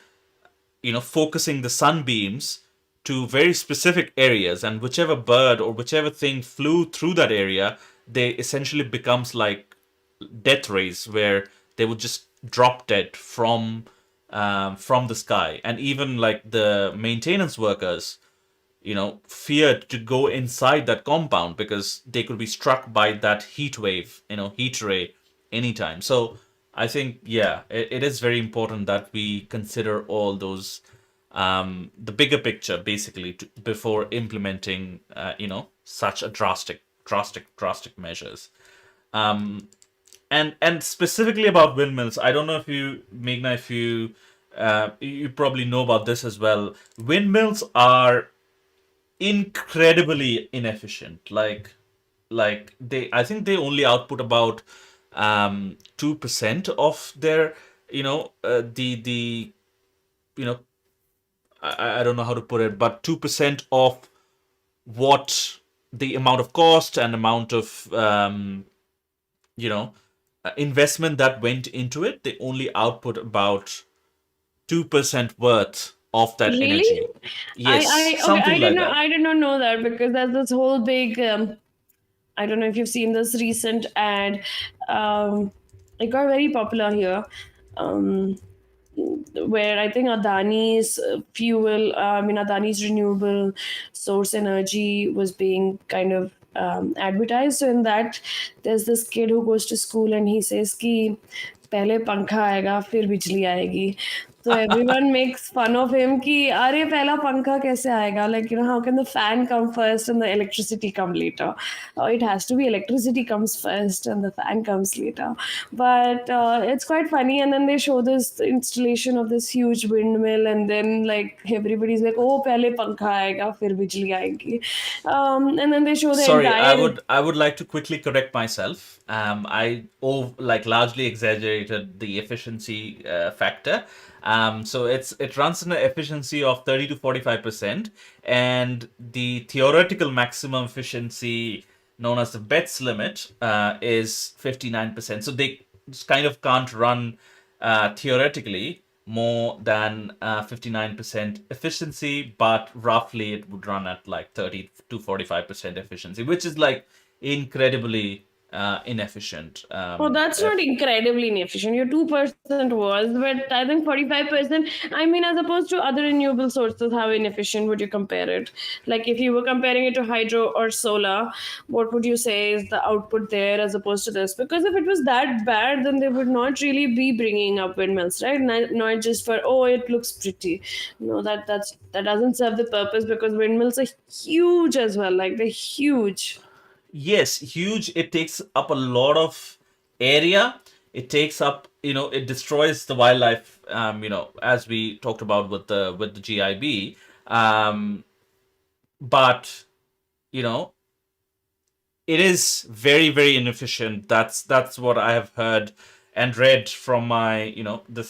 Speaker 1: focusing the sunbeams to very specific areas, and whichever bird or whichever thing flew through that area, they essentially becomes like death rays where they would just drop dead from the sky. And even like the maintenance workers, feared to go inside that compound because they could be struck by that heat wave, heat ray anytime. So I think, yeah, it is very important that we consider all those, the bigger picture basically before implementing, such a drastic measures. And specifically about windmills, I don't know if you, Meghna, if you probably know about this as well. Windmills are incredibly inefficient. Like I think they only output about 2% of their, the you know I don't know how to put it, but 2% of what the amount of cost and amount of you know, investment that went into it, they only output about 2% worth of that energy.
Speaker 2: Really?
Speaker 1: Yes,
Speaker 2: Okay,
Speaker 1: something like that.
Speaker 2: I did not know that, because there's this whole big I don't know if you've seen this recent ad. It got very popular here. Um, where I think Adani's Adani's renewable source energy was being kind of advertised. So in that, there's this kid who goes to school and he says कि पहले पंखा आएगा फिर बिजली आएगी. So everyone makes fun of him कि अरे पहला पंखा कैसे आएगा, like, how can the fan come first and the electricity come later? It has to be electricity comes first and the fan comes later. But it's quite funny, and then they show this installation of this huge windmill, and then like everybody's like, oh pehle pankha aayega fir bijli aayegi. And then they show the
Speaker 1: Sorry, I
Speaker 2: entire.
Speaker 1: would I would like to quickly correct myself. I largely exaggerated the efficiency factor. So it runs in an efficiency of 30 to 45%, and the theoretical maximum efficiency, known as the Betz limit, is 59%. So they just kind of can't run theoretically more than 59% efficiency, but roughly it would run at like 30 to 45% efficiency, which is like incredibly inefficient.
Speaker 2: Oh, that's not incredibly inefficient. Your 2% was, but I think 45%. I mean, as opposed to other renewable sources, how inefficient would you compare it? Like, if you were comparing it to hydro or solar, what would you say is the output there as opposed to this? Because if it was that bad, then they would not really be bringing up windmills, right? Not just for, oh, it looks pretty. No, that doesn't serve the purpose, because windmills are huge as well. Like, they're huge.
Speaker 1: Yes, huge. It takes up a lot of area. It takes up, it destroys the wildlife. As we talked about with the GIB. But you know, it is very very inefficient. That's what I have heard and read from my the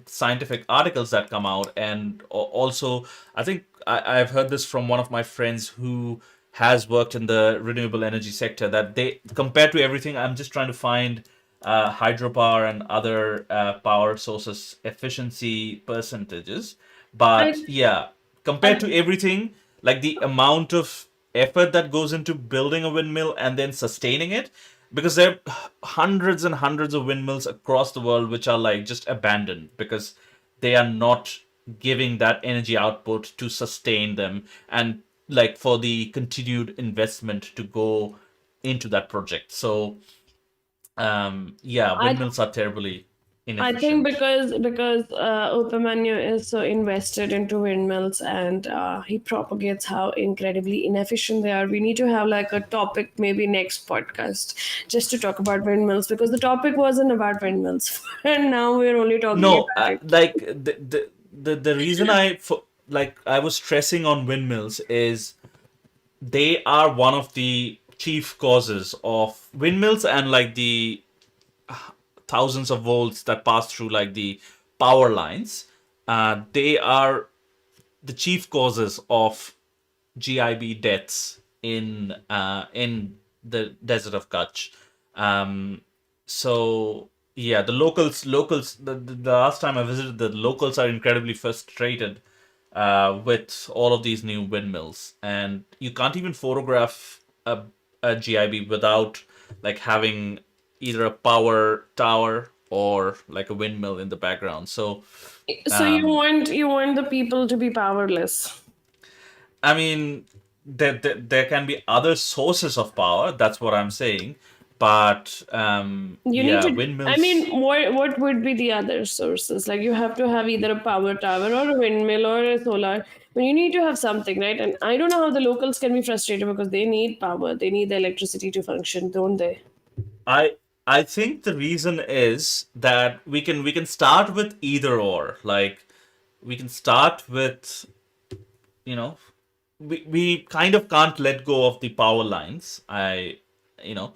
Speaker 1: scientific articles that come out, and also I think I've heard this from one of my friends who has worked in the renewable energy sector, that they, compared to everything, I'm just trying to find hydropower and other power sources efficiency percentages. But
Speaker 2: I,
Speaker 1: yeah, compared
Speaker 2: I
Speaker 1: to everything, like the amount of effort that goes into building a windmill and then sustaining it, because there are hundreds and hundreds of windmills across the world which are like just abandoned because they are not giving that energy output to sustain them, and like for the continued investment to go into that project. So yeah,
Speaker 2: I
Speaker 1: windmills are terribly
Speaker 2: I think
Speaker 1: inefficient.
Speaker 2: because Upamanyu is so invested into windmills, and he propagates how incredibly inefficient they are. We need to have like a topic, maybe next podcast, just to talk about windmills, because the topic wasn't about windmills, and now we're only talking
Speaker 1: No,
Speaker 2: about it.
Speaker 1: like the reason I was stressing on windmills is they are one of the chief causes of windmills, and like the thousands of volts that pass through like the power lines. They are the chief causes of GIB deaths in the desert of Kutch. Um, so yeah, the locals. The last time I visited, the locals are incredibly frustrated with all of these new windmills, and you can't even photograph a GIB without like having either a power tower or like a windmill in the background. So
Speaker 2: So you want the people to be powerless.
Speaker 1: I mean, there can be other sources of power. That's what I'm saying. But
Speaker 2: You need
Speaker 1: yeah,
Speaker 2: to. I
Speaker 1: windmills.
Speaker 2: mean, what would be the other sources? Like, you have to have either a power tower or a windmill or a solar. But you need to have something, right? And I don't know how the locals can be frustrated, because they need power. They need the electricity to function, don't they?
Speaker 1: I I think the reason is that we can start with either or. Like we can start with you know we kind of can't let go of the power lines. You know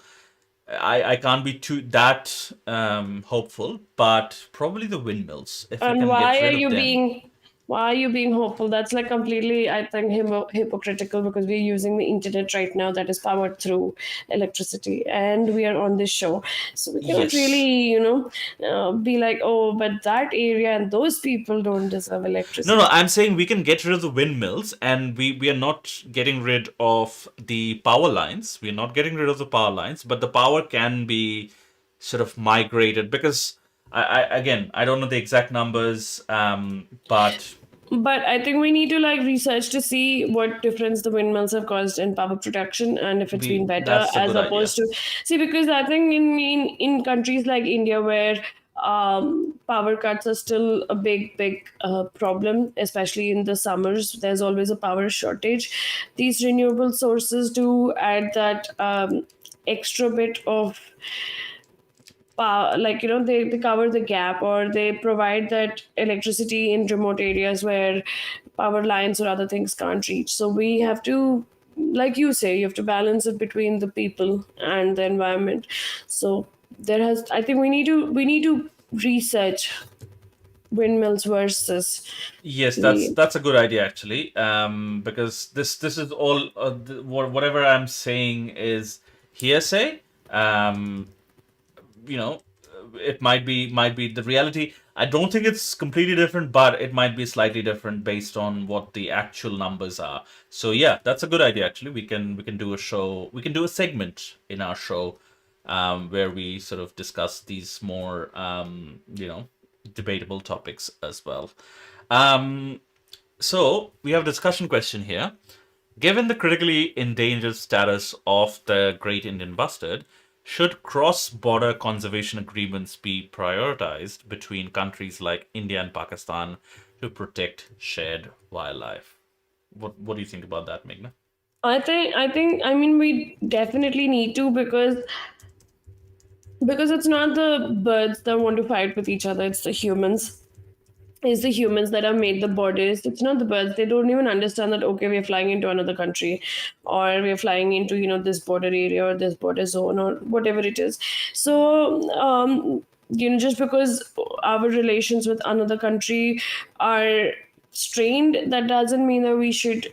Speaker 1: I can't be too that hopeful, but probably the windmills. If we
Speaker 2: And
Speaker 1: can get
Speaker 2: why are
Speaker 1: rid of
Speaker 2: you
Speaker 1: them.
Speaker 2: being Why are you being hopeful? That's like completely, I think, hypocritical, because we're using the internet right now that is powered through electricity, and we are on this show. So we cannot really,
Speaker 1: Yes.
Speaker 2: be like, oh, but that area and those people don't deserve
Speaker 1: No, no,
Speaker 2: electricity.
Speaker 1: I'm saying we can get rid of the windmills, and we are not getting rid of the power lines. We're not getting rid of the power lines, but the power can be sort of migrated because again, I don't know the exact numbers, but
Speaker 2: But I think we need to like research to see what difference the windmills have caused in power production, and if it's been
Speaker 1: we
Speaker 2: better,
Speaker 1: that's a
Speaker 2: as
Speaker 1: good idea.
Speaker 2: opposed to, see, because I think in countries like India, where power cuts are still a big problem, especially in the summers. There's always a power shortage. These renewable sources do add that extra bit of power, like, they cover the gap, or they provide that electricity in remote areas where power lines or other things can't reach. So we have to, like you say, you have to balance it between the people and the environment. So there has, I think, we need to research windmills versus
Speaker 1: Yes,
Speaker 2: the.
Speaker 1: that's a good idea actually. Because this is all whatever I'm saying is hearsay. You know, it might be the reality. I don't think it's completely different, but it might be slightly different based on what the actual numbers are. So yeah, that's a good idea actually. We can do a show. We can do a segment in our show, where we sort of discuss these more debatable topics as well. Um, so we have a discussion question here. Given the critically endangered status of the Great Indian Bustard, should cross border conservation agreements be prioritized between countries like India and Pakistan to protect shared wildlife? What do you think about that, Meghna?
Speaker 2: I mean, we definitely need to, because it's not the birds that want to fight with each other, it's the humans that have made the borders. It's not the birds. They don't even understand that, okay, we're flying into another country, or we're flying into, this border area or this border zone or whatever it is. So, just because our relations with another country are strained, that doesn't mean that we should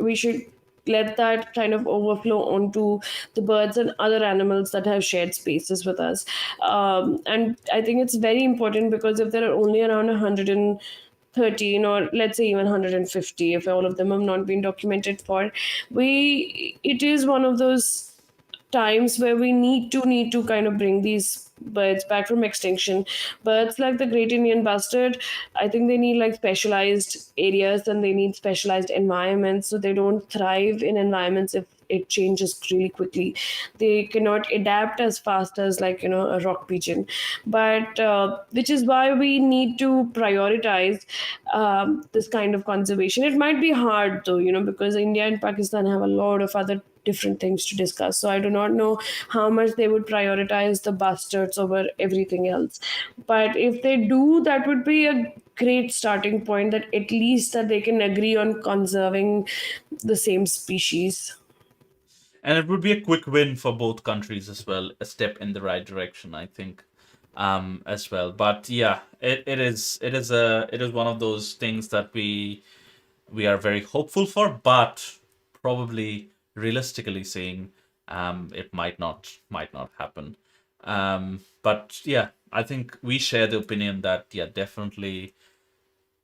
Speaker 2: let that kind of overflow onto the birds and other animals that have shared spaces with us. And I think it's very important, because if there are only around 113, or let's say even 150, if all of them have not been documented for, it is one of those times where we need to kind of bring these birds back from extinction. Birds like the great Indian bustard, I think they need like specialized areas, and they need specialized environments, so they don't thrive in environments if it changes really quickly. They cannot adapt as fast as, like, a rock pigeon. But which is why we need to prioritize this kind of conservation. It might be hard though, because India and Pakistan have a lot of other different things to discuss. So I do not know how much they would prioritize the bastards over everything else. But if they do, that would be a great starting point, that at least that they can agree on conserving the same species.
Speaker 1: And it would be a quick win for both countries as well, a step in the right direction, I think, as well. But yeah, it is one of those things that we are very hopeful for, but probably realistically saying, it might not happen. But yeah, I think we share the opinion that yeah, definitely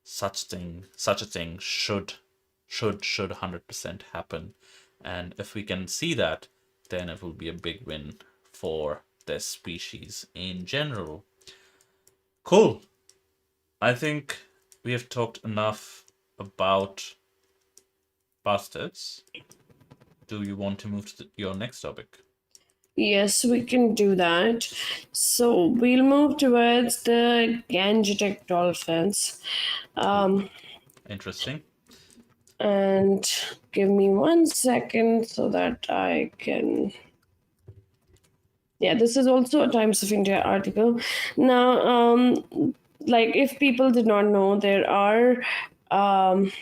Speaker 1: such a thing should 100% happen, and if we can see that, then it will be a big win for this species in general. Cool. I think we have talked enough about bastards. Do you want to move to your next topic?
Speaker 2: Yes, we can do that. So we'll move towards the Gangetic dolphins. Um,
Speaker 1: Interesting.
Speaker 2: and give me 1 second so that I can. Yeah, this is also a Times of India article. Now, like, if people did not know, there are, um,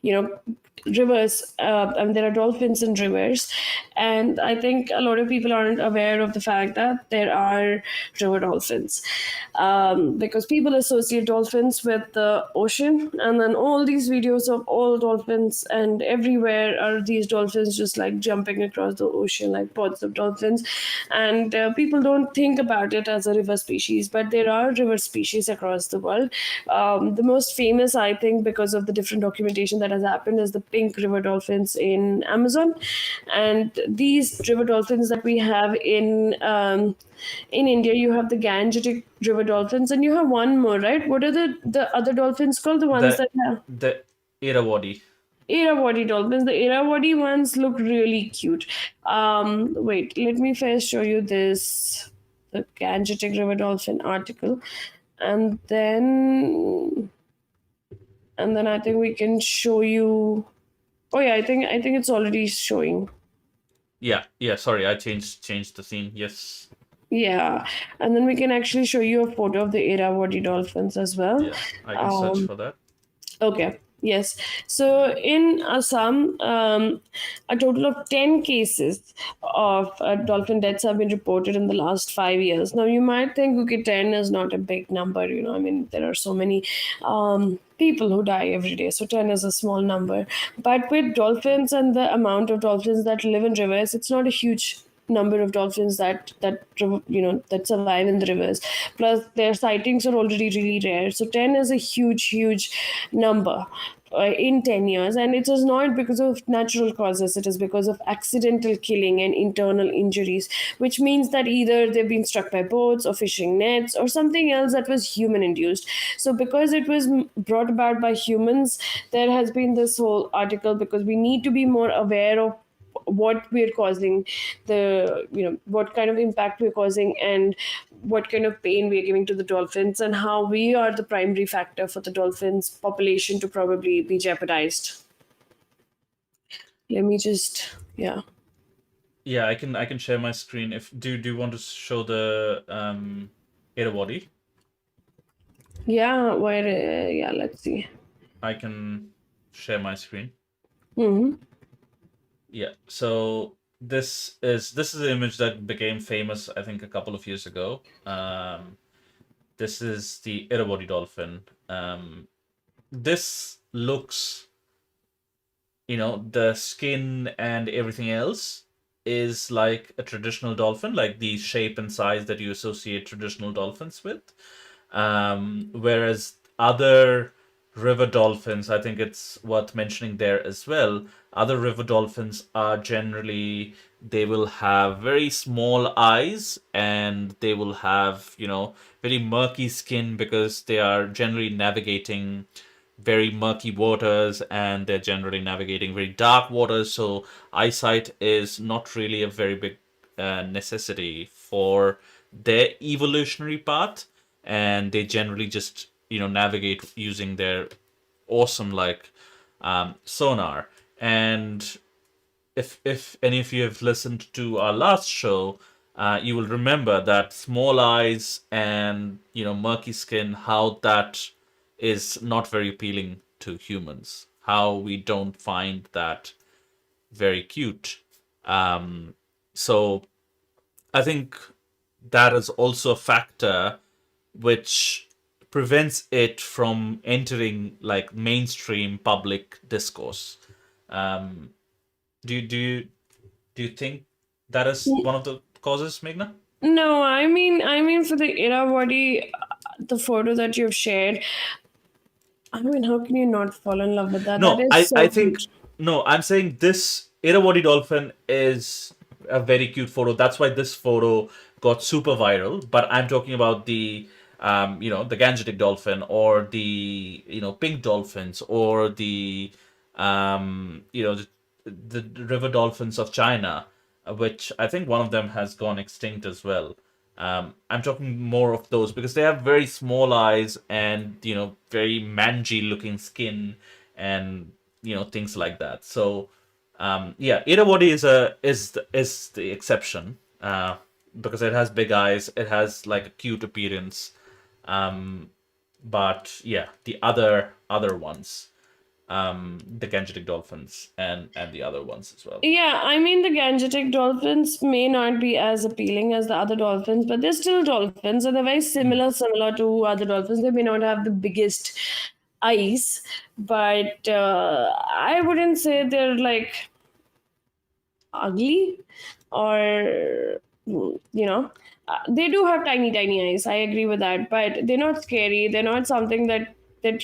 Speaker 2: you know, rivers, and there are dolphins in rivers, and I think a lot of people aren't aware of the fact that there are river dolphins, because people associate dolphins with the ocean, and then all these videos of all dolphins, and everywhere are these dolphins just like jumping across the ocean like pods of dolphins, and people don't think about it as a river species, but there are river species across the world. The most famous, I think, because of the different documentation that has happened, is the pink river dolphins in Amazon. And these river dolphins that we have in India, you have the Gangetic river dolphins, and you have one more, right? What are the other dolphins called? The ones
Speaker 1: The
Speaker 2: that have
Speaker 1: the Irrawaddy.
Speaker 2: Irrawaddy dolphins. The Irrawaddy ones look really cute. Wait, let me first show you this, the Gangetic river dolphin article, and then I think we can show you. Oh yeah, I think it's already showing.
Speaker 1: Yeah, yeah. Sorry, I changed the scene. Yes.
Speaker 2: Yeah, and then we can actually show you a photo of the Irrawaddy dolphins as well.
Speaker 1: Yeah, I can search
Speaker 2: Um,
Speaker 1: for that.
Speaker 2: Okay, yes. So in Assam, a total of 10 cases of dolphin deaths have been reported in the last 5 years. Now, you might think, okay, 10 is not a big number, I mean, there are so many people who die every day, so 10 is a small number. But with dolphins and the amount of dolphins that live in rivers, it's not a huge number of dolphins that survive in the rivers. Plus their sightings are already really rare, so 10 is a huge number in 10 years, and it is not because of natural causes, it is because of accidental killing and internal injuries, which means that either they've been struck by boats or fishing nets or something else that was human induced. So because it was brought about by humans, there has been this whole article, because we need to be more aware of what we're causing, what kind of impact we're causing, and what kind of pain we're giving to the dolphins, and how we are the primary factor for the dolphins population to probably be jeopardized. Let me just, yeah.
Speaker 1: Yeah, I can share my screen. If do you want to show the Irrawaddy?
Speaker 2: Yeah, where, yeah, let's see.
Speaker 1: I can share my screen.
Speaker 2: Hmm.
Speaker 1: Yeah. So this is an image that became famous, I think, a couple of years ago. This is the Irrawaddy dolphin. This looks, the skin and everything else is like a traditional dolphin, like the shape and size that you associate traditional dolphins with. Whereas other river dolphins, I think it's worth mentioning there as well. Other river dolphins are generally, they will have very small eyes, and they will have, very murky skin, because they are generally navigating very murky waters, and they're generally navigating very dark waters. So eyesight is not really a very big necessity for their evolutionary path, and they generally just navigate using their awesome like sonar. And if any of you have listened to our last show, you will remember that small eyes and murky skin, how that is not very appealing to humans. How we don't find that very cute. So I think that is also a factor which prevents it from entering like mainstream public discourse. Um, do you think that is one of the causes, Meghna?
Speaker 2: No, I mean for the Irrawaddy, the photo that you've shared, I mean, how can you not fall in love with that? That
Speaker 1: No,
Speaker 2: is
Speaker 1: I
Speaker 2: so
Speaker 1: think
Speaker 2: cute.
Speaker 1: no. I'm saying this Irrawaddy dolphin is a very cute photo. That's why this photo got super viral. But I'm talking about the the Gangetic dolphin, or the pink dolphins, or the the river dolphins of China, which I think one of them has gone extinct as well. I'm talking more of those, because they have very small eyes, and very mangy looking skin, and things like that. So yeah, Irrawaddy is the exception, because it has big eyes, it has like a cute appearance. But yeah, the other ones. the Gangetic dolphins and the other ones as well.
Speaker 2: Yeah, I mean, the Gangetic dolphins may not be as appealing as the other dolphins, but they're still dolphins and they're very
Speaker 1: Mm.
Speaker 2: similar to other dolphins. They may not have the biggest eyes, but I wouldn't say they're like ugly or they do have tiny eyes. I agree with that, but they're not scary. They're not something that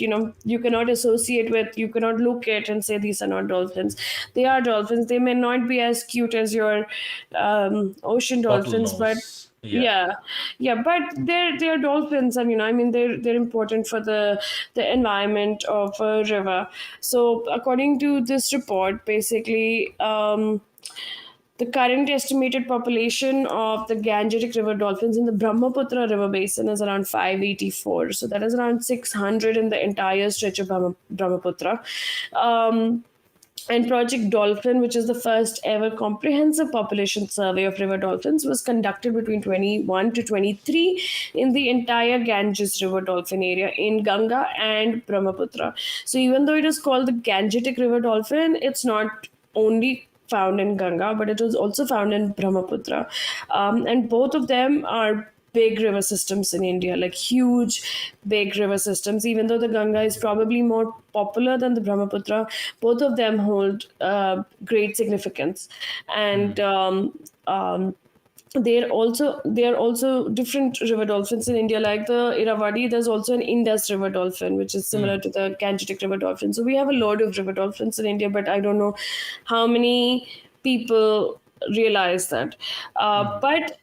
Speaker 2: you cannot associate with. You cannot look at and say these are not dolphins. They are dolphins. They may not be as cute as your ocean dolphins, but
Speaker 1: Bottlenose. Yeah.
Speaker 2: yeah, yeah, but they're dolphins, and I mean, they're important for the environment of a river. So according to this report, basically, the current estimated population of the Gangetic River dolphins in the Brahmaputra River basin is around 584. So that is around 600 in the entire stretch of Brahmaputra. Um, and Project Dolphin, which is the first ever comprehensive population survey of river dolphins, was conducted between 21 to 23 in the entire Ganges River dolphin area in Ganga and Brahmaputra. So even though it is called the Gangetic River dolphin, it's not only found in Ganga, but it was also found in Brahmaputra. And both of them are big river systems in India, like huge, big river systems. Even though the Ganga is probably more popular than the Brahmaputra, both of them hold great significance. And
Speaker 1: Mm.
Speaker 2: there are also different river dolphins in India, like the Irrawaddy. There's also an Indus River dolphin, which is similar
Speaker 1: Mm.
Speaker 2: to the Gangetic River dolphin. So we have a lot of river dolphins in India, but I don't know how many people realize that.
Speaker 1: Mm.
Speaker 2: But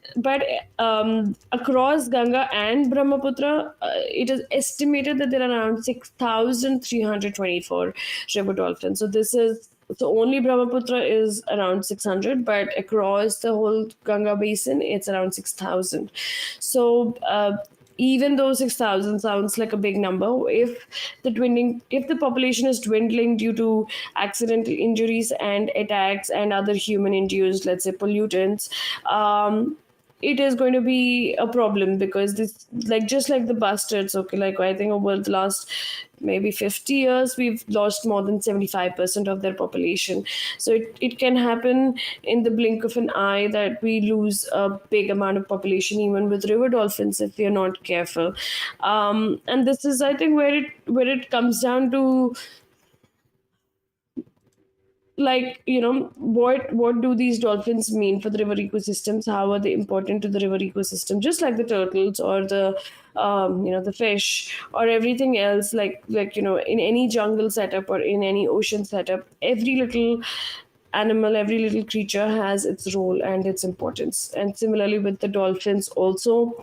Speaker 2: across Ganga and Brahmaputra, it is estimated that there are around 6,324 river dolphins. So only Brahmaputra is around 600, but across the whole Ganga basin, it's around 6,000. So even though 6,000 sounds like a big number, if the population is dwindling due to accidental injuries and attacks and other human induced, let's say, pollutants, it is going to be a problem, because this, like, just like the bastards, okay, like, I think over the last maybe 50 years we've lost more than 75% of their population. So it can happen in the blink of an eye that we lose a big amount of population, even with river dolphins, if we are not careful. And this is, I think, where it comes down to, like, what do these dolphins mean for the river ecosystems? How are they important to the river ecosystem? Just like the turtles or the fish or everything else, like in any jungle setup or in any ocean setup, every little animal, every little creature has its role and its importance. And similarly with the dolphins also,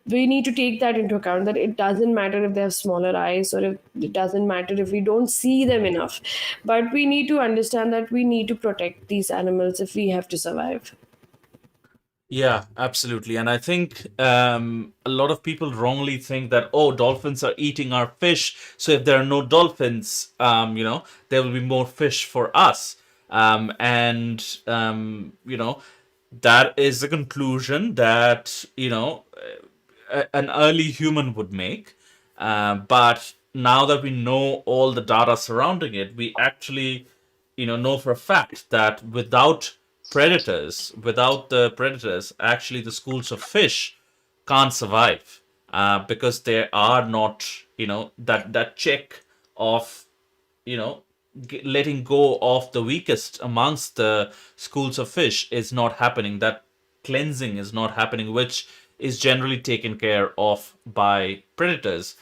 Speaker 2: we need to take that into account, that it doesn't matter if they have smaller eyes, or if it doesn't matter if we don't see them enough, but we need to understand that we need to protect these animals if we have to survive.
Speaker 1: Yeah, absolutely. And I think a lot of people wrongly think that, oh, dolphins are eating our fish. So if there are no dolphins, there will be more fish for us. And that is the conclusion that, an early human would make. But now that we know all the data surrounding it, we actually, know for a fact that without the predators, actually the schools of fish can't survive, because there are not, that check of, you know, letting go of the weakest amongst the schools of fish is not happening. That cleansing is not happening, which is generally taken care of by predators.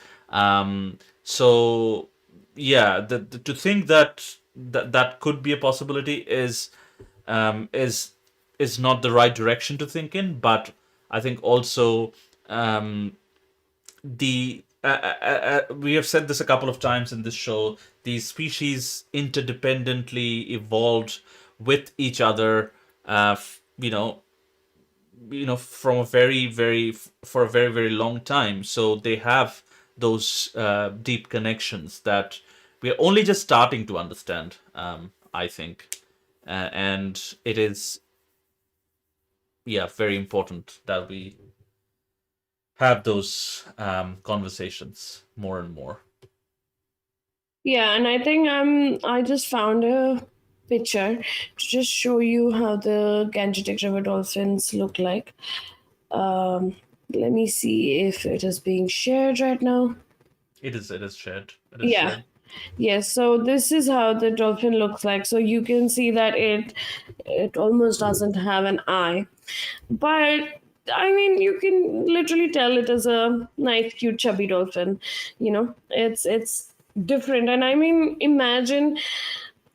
Speaker 1: So, yeah, to think that could be a possibility um, is is not the right direction to think in. But I think also, the we have said this a couple of times in this show. These species interdependently evolved with each other, from a for a very very long time. So they have those deep connections that we are only just starting to understand. I think, and it is, yeah, very important that we have those conversations more and more.
Speaker 2: Yeah, and I think I just found a picture to just show you how the Gangetic river dolphins look like. Um, Let me see if it is being shared right now.
Speaker 1: It is shared. It is
Speaker 2: Yeah.
Speaker 1: shared.
Speaker 2: Yes, so this is how the dolphin looks like. So you can see that it almost doesn't have an eye. But I mean, you can literally tell it is a nice, cute, chubby dolphin. It's different, and I mean, imagine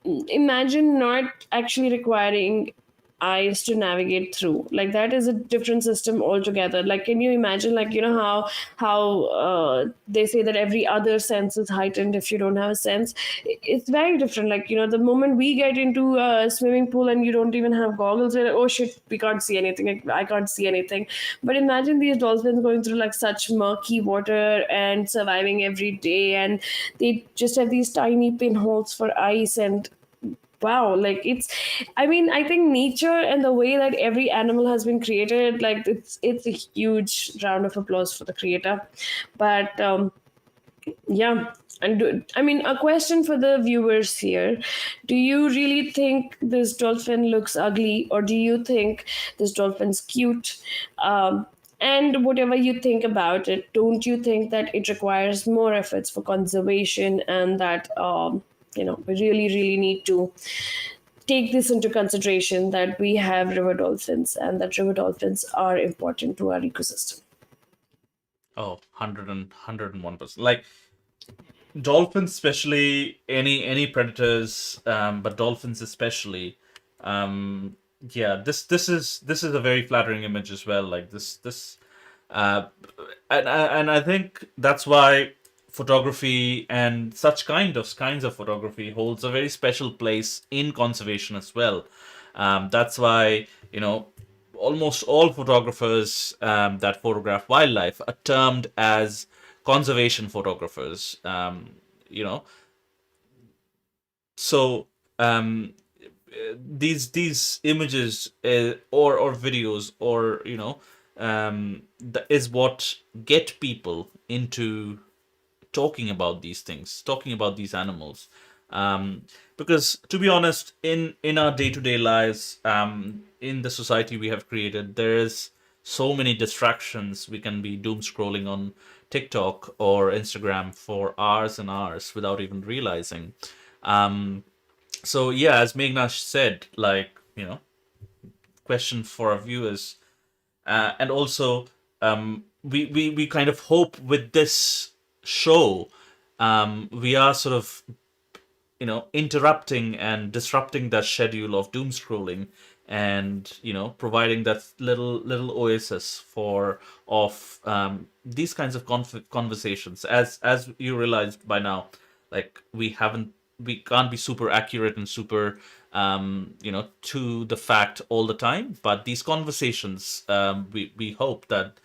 Speaker 2: not actually requiring eyes to navigate through. Like, that is a different system altogether. Like, can you imagine, like, how they say that every other sense is heightened if you don't have a sense. It's very different. Like, the moment we get into a swimming pool and you don't even have goggles, we're like, oh shit, we can't see anything. Like, I can't see anything. But imagine these dolphins going through like such murky water and surviving every day, and they just have these tiny pinholes for ice. And wow, like, I mean, I think nature and the way that every animal has been created, like, it's a huge round of applause for the creator. But yeah. And I mean, a question for the viewers here: do you really think this dolphin looks ugly, or do you think this dolphin's cute? And whatever you think about it, don't you think that it requires more efforts for conservation, and that we really, really need to take this into consideration, that we have river dolphins and that river dolphins are important to our ecosystem?
Speaker 1: Oh, 101%. Like dolphins, especially any predators, but dolphins especially. Um, yeah, this is a very flattering image as well. Like this, uh, and I think that's why photography and such kinds of photography holds a very special place in conservation as well. That's why almost all photographers that photograph wildlife are termed as conservation photographers. You know, so um, these images or videos or is what get people into talking about these things, talking about these animals. Um, because to be honest, in our day to day lives, in the society we have created, there is so many distractions. We can be doom scrolling on TikTok or Instagram for hours and hours without even realizing. Um, so yeah, as Meghna said, like question for our viewers, and also we kind of hope with this show, we are sort of interrupting and disrupting that schedule of doom scrolling, and providing that little oasis for of these kinds of conversations. As you realized by now, like we can't be super accurate and super to the fact all the time, but these conversations, we hope that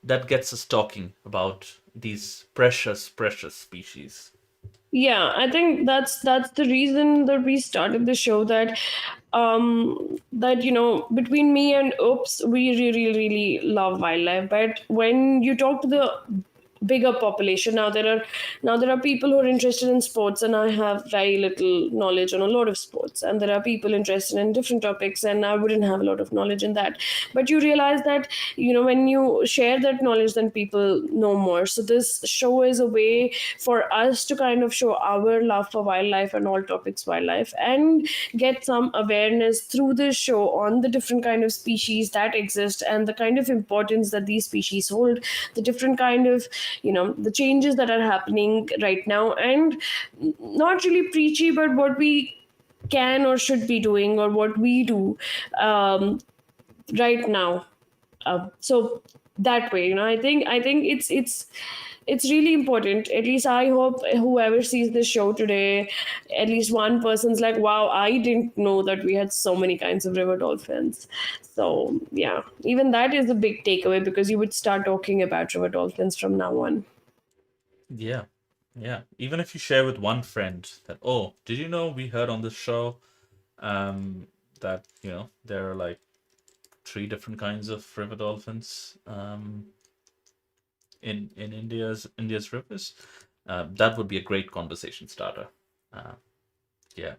Speaker 1: that gets us talking about these precious species.
Speaker 2: Yeah, I think that's the reason that we started the show. That between me and Oops, we really, really love wildlife. But when you talk to the bigger population, now there are people who are interested in sports, and I have very little knowledge on a lot of sports, and there are people interested in different topics, and I wouldn't have a lot of knowledge in that. But you realize that when you share that knowledge, then people know more. So this show is a way for us to kind of show our love for wildlife and all topics wildlife, and get some awareness through this show on the different kind of species that exist, and the kind of importance that these species hold, the different kind of the changes that are happening right now, and not really preachy, but what we can or should be doing, or what we do um, right now. So that way, I think it's really important. At least I hope whoever sees this show today, at least one person's like, wow, I didn't know that we had so many kinds of river dolphins. So yeah, even that is a big takeaway, because you would start talking about river dolphins from now on.
Speaker 1: Yeah. Yeah. Even if you share with one friend that, oh, did you know we heard on this show um that, there are like three different kinds of river dolphins in India's rivers. That would be a great conversation starter. Uh, yeah.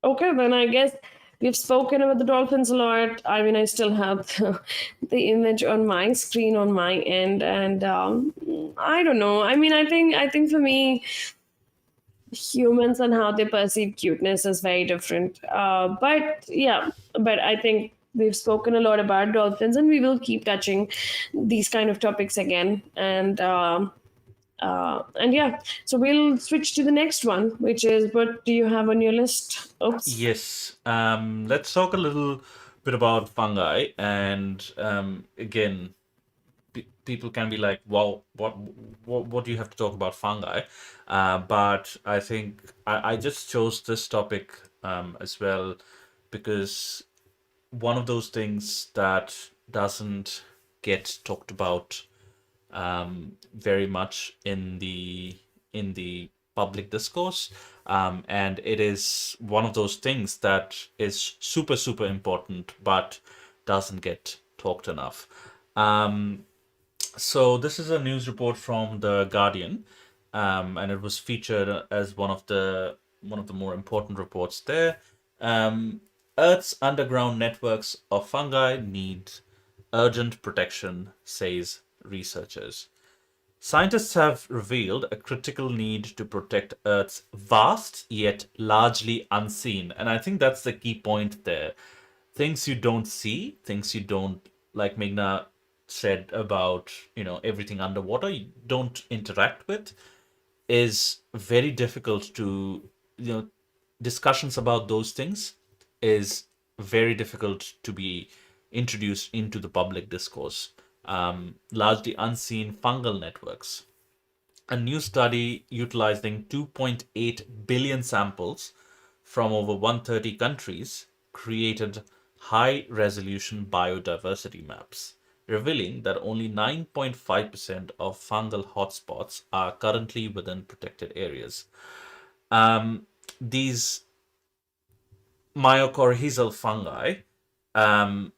Speaker 2: Okay, then I guess we've spoken about the dolphins a lot. I mean, I still have the image on my screen on my end, and I don't know. I mean, I think for me, humans and how they perceive cuteness is very different. But yeah, but I think we've spoken a lot about dolphins, and we will keep touching these kind of topics again. And yeah, so we'll switch to the next one, which is, what do you have on your list? Oops.
Speaker 1: Yes. Let's talk a little bit about fungi. And again, people can be like, "Well, what do you have to talk about fungi?" But I think I just chose this topic as well because one of those things that doesn't get talked about very much in the public discourse, and it is one of those things that is super super important but doesn't get talked enough. Um, so this is a news report from the Guardian, and it was featured as one of the more important reports there. Um, Earth's underground networks of fungi need urgent protection, says researchers. Scientists have revealed a critical need to protect Earth's vast yet largely unseen. And I think that's the key point there. Things you don't see, things you don't, like Meghna said about, everything underwater, you don't interact with, is very difficult to, discussions about those things is very difficult to be introduced into the public discourse. Largely unseen fungal networks. A new study utilizing 2.8 billion samples from over 130 countries created high resolution biodiversity maps, revealing that only 9.5% of fungal hotspots are currently within protected areas. These mycorrhizal fungi, um,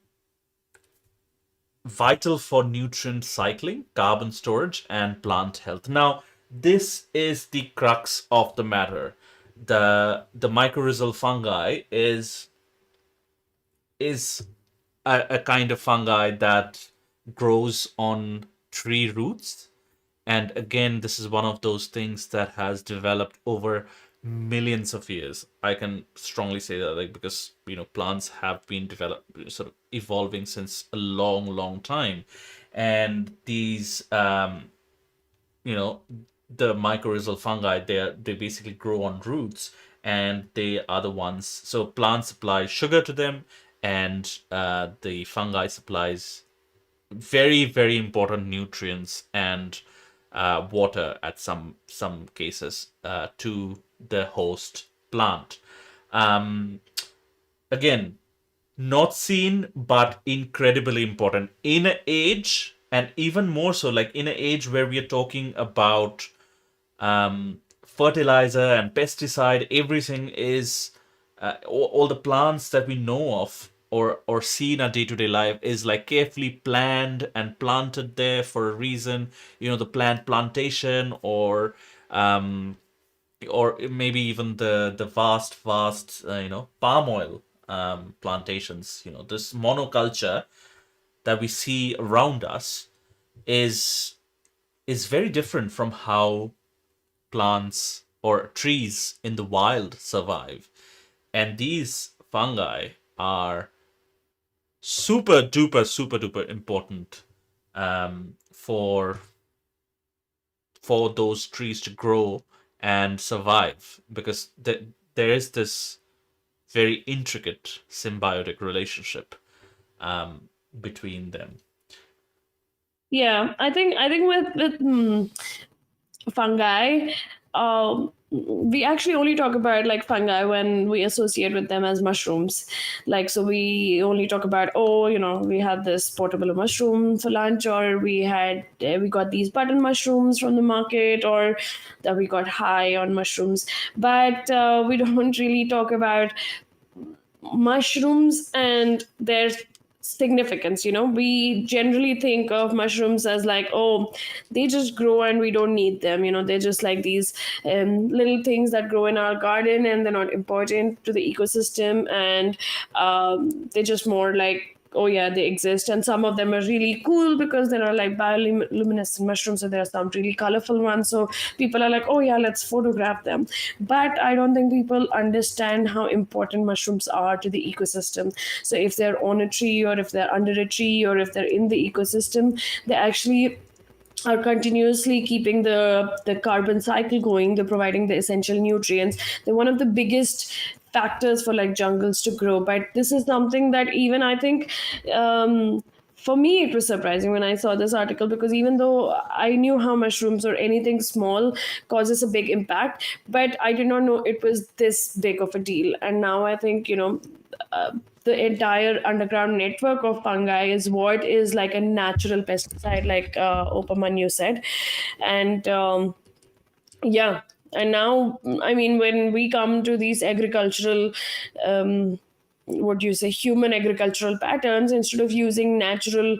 Speaker 1: vital for nutrient cycling, carbon storage, and plant health. Now, this is the crux of the matter. The mycorrhizal fungi is a kind of fungi that grows on tree roots. And again, this is one of those things that has developed over millions of years. I can strongly say that, like, because plants have been developed, sort of evolving since a long, long time, and these you know the mycorrhizal fungi, they basically grow on roots, and they are the ones. So plants supply sugar to them, and the fungi supplies very very important nutrients and water at some cases to the host plant. Um, Again, not seen but incredibly important in an age, and even more so, like in an age where we are talking about fertilizer and pesticide. Everything is all the plants that we know of or see in our day-to-day life is like carefully planned and planted there for a reason. The plant plantation, or maybe even the vast palm oil plantations. This monoculture that we see around us is very different from how plants or trees in the wild survive. And these fungi are super duper important for those trees to grow and survive, because there is this very intricate symbiotic relationship between them.
Speaker 2: Yeah, I think with fungi, we actually only talk about like fungi when we associate with them as mushrooms. Like, so we only talk about, oh, we had this portobello mushroom for lunch, or we got these button mushrooms from the market, or that we got high on mushrooms. But we don't really talk about mushrooms and their significance. We generally think of mushrooms as like, oh, they just grow and we don't need them. They're just like these little things that grow in our garden, and they're not important to the ecosystem, and they're just more like, oh yeah, they exist. And some of them are really cool because there are like bioluminescent mushrooms, so there are some really colorful ones, so people are like, oh yeah, let's photograph them. But I don't think people understand how important mushrooms are to the ecosystem. So if they're on a tree, or if they're under a tree, or if they're in the ecosystem, they actually are continuously keeping the carbon cycle going. They're providing the essential nutrients. They're one of the biggest factors for like jungles to grow. But this is something that even I think, for me it was surprising when I saw this article, because even though I knew how mushrooms or anything small causes a big impact, but I did not know it was this big of a deal. And now I think, uh, the entire underground network of fungi is what is like a natural pesticide, like Opamanyu said. And yeah. And now, I mean, when we come to these agricultural, what do you say, human agricultural patterns, instead of using natural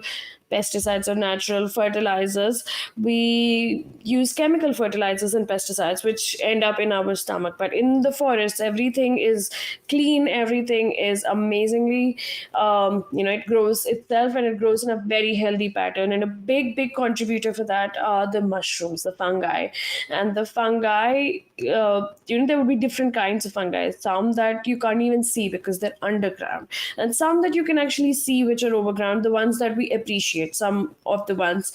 Speaker 2: pesticides or natural fertilizers, we use chemical fertilizers and pesticides, which end up in our stomach. But in the forests, everything is clean, everything is amazingly, it grows itself, and it grows in a very healthy pattern. And a big, big contributor for that are the mushrooms, the fungi. And the fungi, there would be different kinds of fungi. Some that you can't even see because they're underground, and some that you can actually see, which are overground, the ones that we appreciate, some of the ones.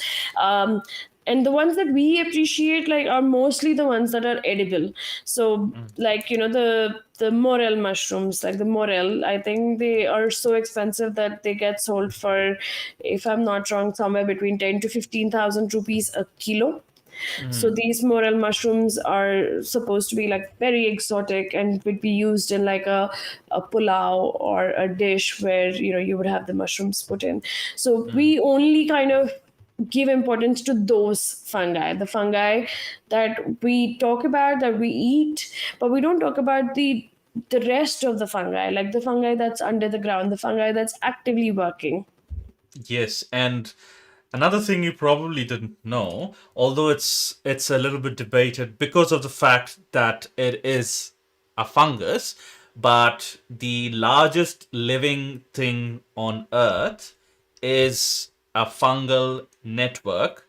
Speaker 2: And the ones that we appreciate, like, are mostly the ones that are edible. So
Speaker 1: Mm.
Speaker 2: like, the morel mushrooms, like the morel, I think they are so expensive that they get sold for, if I'm not wrong, somewhere between 10 to 15,000 rupees a kilo. So
Speaker 1: Mm.
Speaker 2: these morel mushrooms are supposed to be like very exotic, and would be used in like a pulao or a dish where you would have the mushrooms put in. So
Speaker 1: Mm.
Speaker 2: we only kind of give importance to those fungi, the fungi that we talk about, that we eat, but we don't talk about the rest of the fungi, like the fungi that's under the ground, the fungi that's actively working.
Speaker 1: Yes, and another thing you probably didn't know, although it's a little bit debated because of the fact that it is a fungus, but the largest living thing on Earth is a fungal network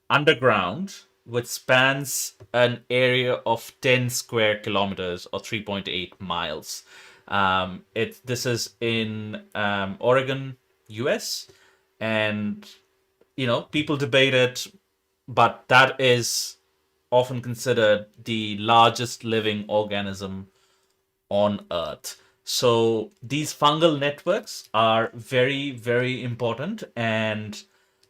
Speaker 1: underground, which spans an area of 10 square kilometers or 3.8 miles. This is in Oregon, US, and people debate it, but that is often considered the largest living organism on Earth. So these fungal networks are very, very important, and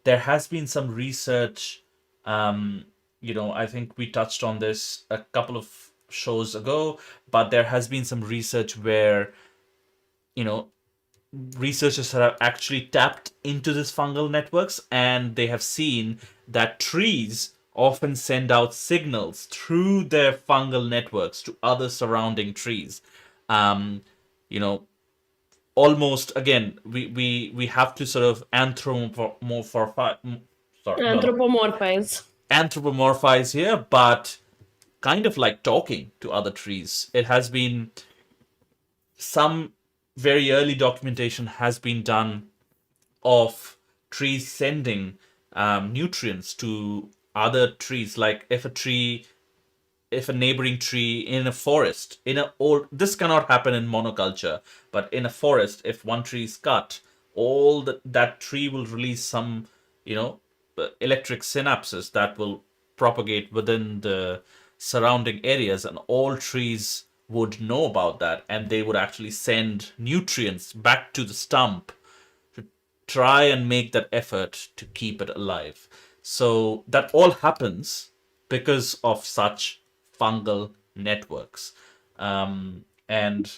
Speaker 1: there has been some research. I think we touched on this a couple of shows ago, but there has been some research where you know researchers have actually tapped into these fungal networks, and they have seen that trees often send out signals through their fungal networks to other surrounding trees. Um, you know, Almost again, we have to sort of sorry, no, no,
Speaker 2: Anthropomorphize.
Speaker 1: anthropomorphize here, but kind of like talking to other trees. It has been some very early documentation has been done of trees sending nutrients to other trees. Like if a neighboring tree in a forest, this cannot happen in monoculture, but in a forest, if one tree is cut, that tree will release some, electric synapses that will propagate within the surrounding areas, and all trees would know about that, and they would actually send nutrients back to the stump to try and make that effort to keep it alive. So that all happens because of such fungal networks. And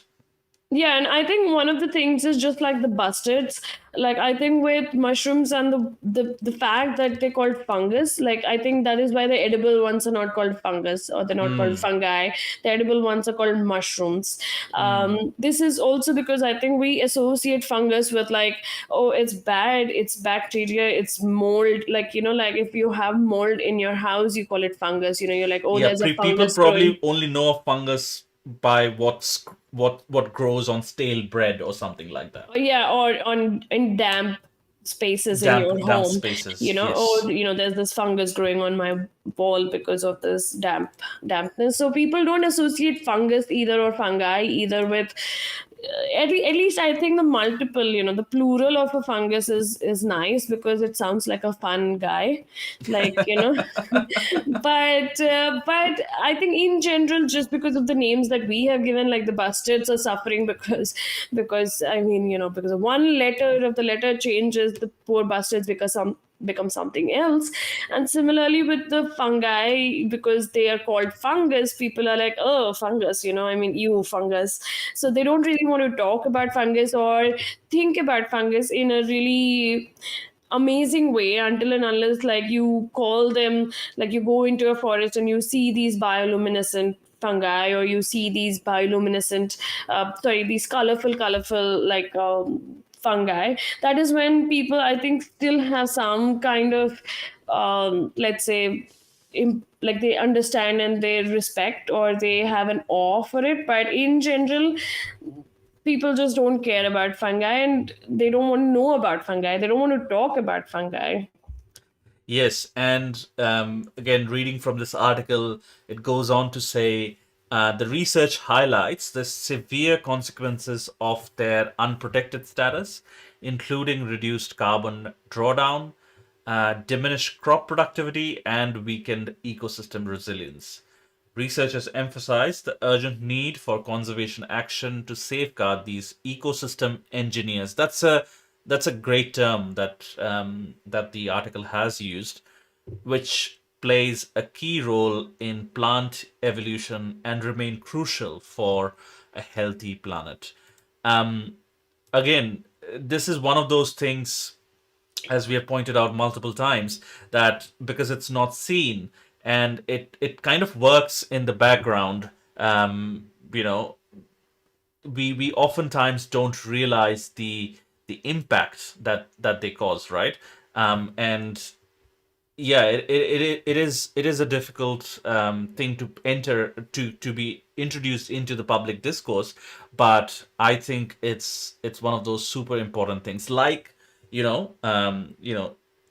Speaker 2: Yeah, and I think one of the things is just like the bustards. Like I think with mushrooms and the fact that they're called fungus, like I think that is why the edible ones are not called fungus or they're not called
Speaker 1: Hmm.
Speaker 2: fungi. The edible ones are called mushrooms.
Speaker 1: Hmm.
Speaker 2: This is also because I think we associate fungus with like, oh, it's bad, it's bacteria, it's mold. Like, like if you have mold in your house, you call it fungus. You're like, oh,
Speaker 1: Yeah,
Speaker 2: there's a
Speaker 1: people
Speaker 2: fungus growing.
Speaker 1: probably only know of fungus by what grows on stale bread or something like that.
Speaker 2: Yeah, or on in damp spaces in your
Speaker 1: Damp
Speaker 2: home.
Speaker 1: spaces.
Speaker 2: Oh,
Speaker 1: Yes.
Speaker 2: there's this fungus growing on my wall because of this dampness. So people don't associate fungus either or fungi either with at least I think the multiple, the plural of a fungus is nice because it sounds like a fun guy, like, but I think in general, just because of the names that we have given, like the bastards are suffering because I mean, because of one letter of the letter changes, the poor bastards become something else. And similarly with the fungi, because they are called fungus, people are like, oh, fungus, I mean, you fungus. So they don't really want to talk about fungus or think about fungus in a really amazing way until and unless like you call them, like you go into a forest and you see these bioluminescent fungi, or you see these bioluminescent these colorful like fungi. That is when people, I think, still have some kind of let's say like they understand and they respect or they have an awe for it. But in general, people just don't care about fungi and they don't want to know about fungi. They don't want to talk about fungi.
Speaker 1: Yes, and again, reading from this article, it goes on to say the research highlights the severe consequences of their unprotected status, including reduced carbon drawdown, diminished crop productivity, and weakened ecosystem resilience. Researchers emphasize the urgent need for conservation action to safeguard these ecosystem engineers. That's a great term that the article has used, which plays a key role in plant evolution and remain crucial for a healthy planet. Um, Again, this is one of those things, as we have pointed out multiple times, that because it's not seen and it kind of works in the background, you know, we oftentimes don't realize the impact that they cause, right? And yeah, it is a difficult thing to enter to be introduced into the public discourse, but I think it's one of those super important things, like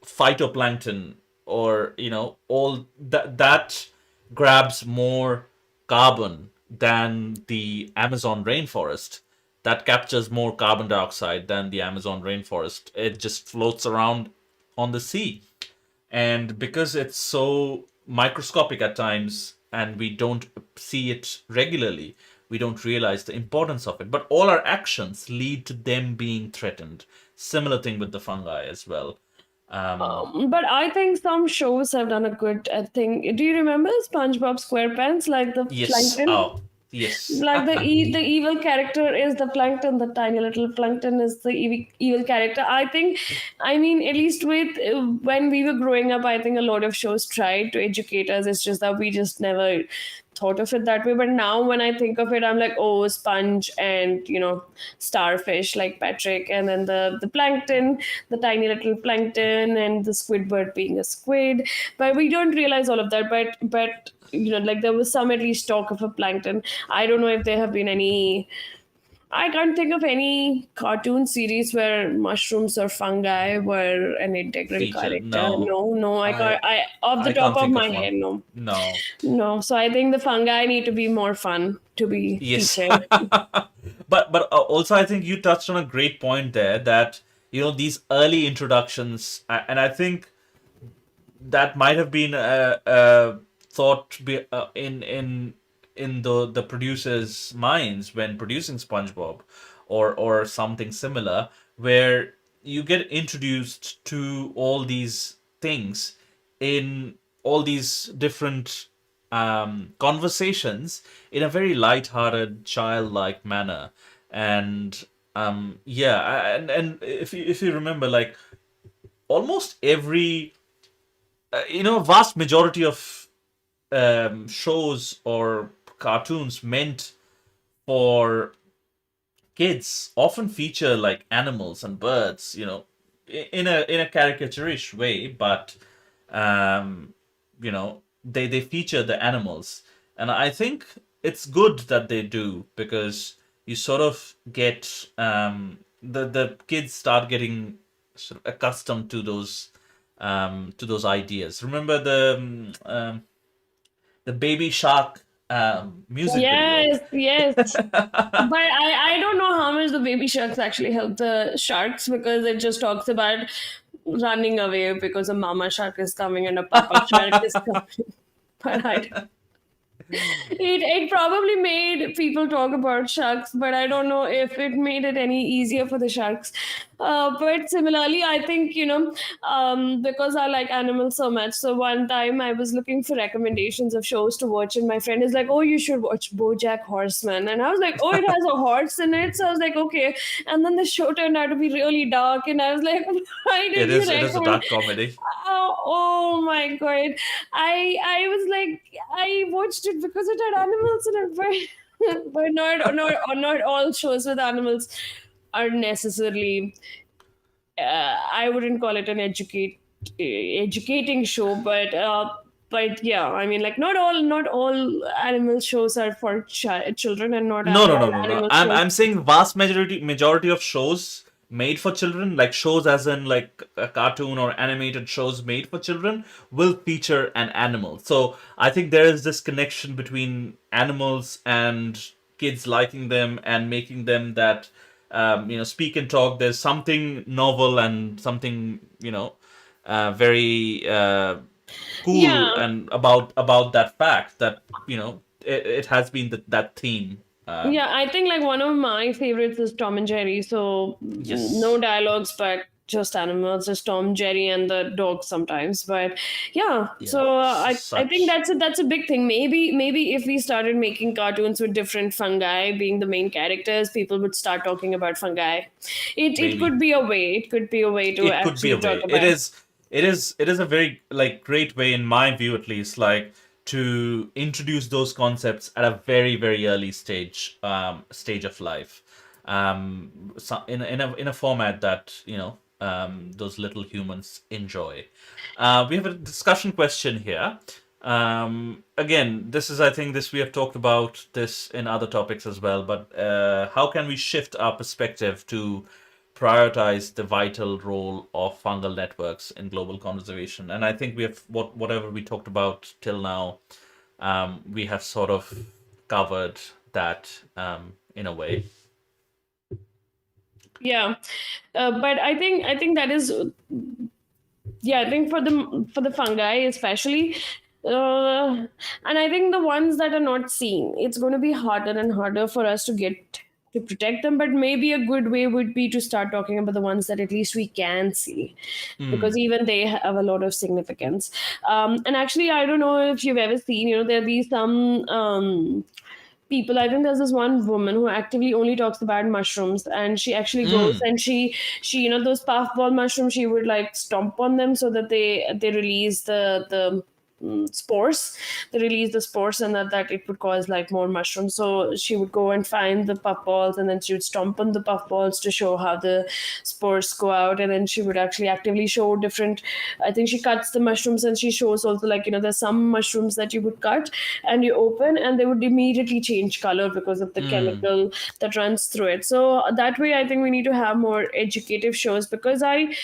Speaker 1: phytoplankton, or all that grabs more carbon than the Amazon rainforest. That captures more carbon dioxide than the Amazon rainforest. It just floats around on the sea, and because it's so microscopic at times and we don't see it regularly, we don't realize the importance of it. But all our actions lead to them being threatened. Similar thing with the fungi as well.
Speaker 2: But I think some shows have done a good thing. Do you remember SpongeBob SquarePants, like the
Speaker 1: Yes.
Speaker 2: plankton?
Speaker 1: Oh, yes.
Speaker 2: Like the evil character is the plankton, the tiny little plankton is the evil character. I think, I mean, at least with when we were growing up, I think a lot of shows tried to educate us. It's just that we just never thought of it that way. But now when I think of it, I'm like, oh, sponge and starfish like Patrick, and then the plankton, the tiny little plankton, and the squidward being a squid. But we don't realize all of that. But like there was some at least talk of a plankton. I don't know if there have been any. I can't think of any cartoon series where mushrooms or fungi were an integral
Speaker 1: Feature.
Speaker 2: character.
Speaker 1: No,
Speaker 2: No, no, I
Speaker 1: i
Speaker 2: can't. I off the
Speaker 1: i
Speaker 2: top
Speaker 1: can't
Speaker 2: of
Speaker 1: think
Speaker 2: my
Speaker 1: of one.
Speaker 2: head, no,
Speaker 1: No.
Speaker 2: no. So I think the fungi need to be more fun to be
Speaker 1: Yes.
Speaker 2: featured.
Speaker 1: But also, I think you touched on a great point there, that these early introductions, and I think that might have been a thought in the producers' minds when producing SpongeBob, or something similar, where you get introduced to all these things in all these different conversations in a very light-hearted, childlike manner. And yeah, and if you remember, like almost every vast majority of shows or cartoons meant for kids often feature like animals and birds, in a caricaturish way, but um, they feature the animals, and I think it's good that they do, because you sort of get the kids start getting sort of accustomed to those ideas. Remember the baby shark music video?
Speaker 2: Yes, yes. But I don't know how much the baby sharks actually help the sharks, because it just talks about running away because a mama shark is coming and a papa shark is coming. But it probably made people talk about sharks, but I don't know if it made it any easier for the sharks. But similarly, I think, because I like animals so much. So one time I was looking for recommendations of shows to watch, and my friend is like, "Oh, you should watch BoJack Horseman." And I was like, "Oh, it has a horse in it." So I was like, "Okay." And then the show turned out to be really dark, and I was like, "Why did you
Speaker 1: It is a
Speaker 2: recommend?"
Speaker 1: dark comedy.
Speaker 2: Oh my god! I was like, I watched it because it had animals in it, but not all shows with animals are necessarily. I wouldn't call it an educating show, but yeah, I mean, like not all animal shows are for children, and not
Speaker 1: No, no,
Speaker 2: all
Speaker 1: no, no, no.
Speaker 2: animal shows.
Speaker 1: I'm saying vast majority of shows made for children, like shows as in like a cartoon or animated shows made for children, will feature an animal. So I think there is this connection between animals and kids liking them and making them that speak and talk. There's something novel and something very cool
Speaker 2: Yeah,
Speaker 1: and about that fact that it has been that theme.
Speaker 2: yeah, I think like one of my favorites is Tom and Jerry. So no
Speaker 1: Yes.
Speaker 2: dialogues, but just animals, just Tom, Jerry, and the dog sometimes. But yeah,
Speaker 1: Yeah,
Speaker 2: so I think
Speaker 1: such
Speaker 2: that's a big thing. Maybe if we started making cartoons with different fungi being the main characters, people would start talking about fungi. It
Speaker 1: maybe
Speaker 2: could be a way. It could be a way to
Speaker 1: it could be a
Speaker 2: actually talk
Speaker 1: way.
Speaker 2: about.
Speaker 1: It is a very like great way, in my view at least, like to introduce those concepts at a very early stage of life, so in a format that those little humans enjoy. We have a discussion question here. Again, this is, I think, this we have talked about this in other topics as well, but how can we shift our perspective to prioritize the vital role of fungal networks in global conservation? And I think we have whatever we talked about till now, we have sort of covered that in a way.
Speaker 2: Yeah, but I think that is, yeah, I think for the fungi especially, and I think the ones that are not seen, it's going to be harder and harder for us to get to protect them. But maybe a good way would be to start talking about the ones that at least we can see, because
Speaker 1: Hmm.
Speaker 2: even they have a lot of significance. And actually, I don't know if you've ever seen, there be some people. I think there's this one woman who actively only talks about mushrooms, and she actually goes
Speaker 1: Hmm.
Speaker 2: and she those puffball mushrooms, she would like stomp on them so that they release the spores. They release the spores, and that it would cause like more mushrooms. So she would go and find the puffballs, and then she would stomp on the puffballs to show how the spores go out. And then she would actually actively show different, I think she cuts the mushrooms, and she shows also, like, there's some mushrooms that you would cut and you open and they would immediately change color because of the
Speaker 1: Hmm.
Speaker 2: chemical that runs through it. So that way I think we need to have more educative shows, because I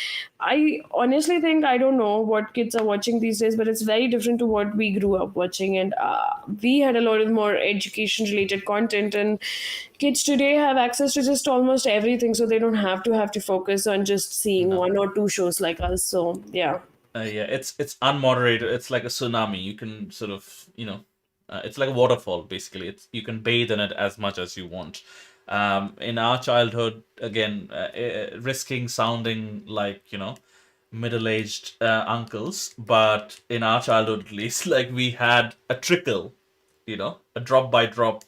Speaker 2: honestly think, I don't know what kids are watching these days, but it's very different to what we grew up watching. And we had a lot of more education related content, and kids today have access to just almost everything, so they don't have to focus on just seeing
Speaker 1: No.
Speaker 2: one or two shows like us. So yeah.
Speaker 1: Yeah, it's unmoderated. It's like a tsunami. You can sort of, it's like a waterfall basically. It's you can bathe in it as much as you want. In our childhood, again, risking sounding like middle-aged uncles, but in our childhood at least, like we had a trickle, a drop by drop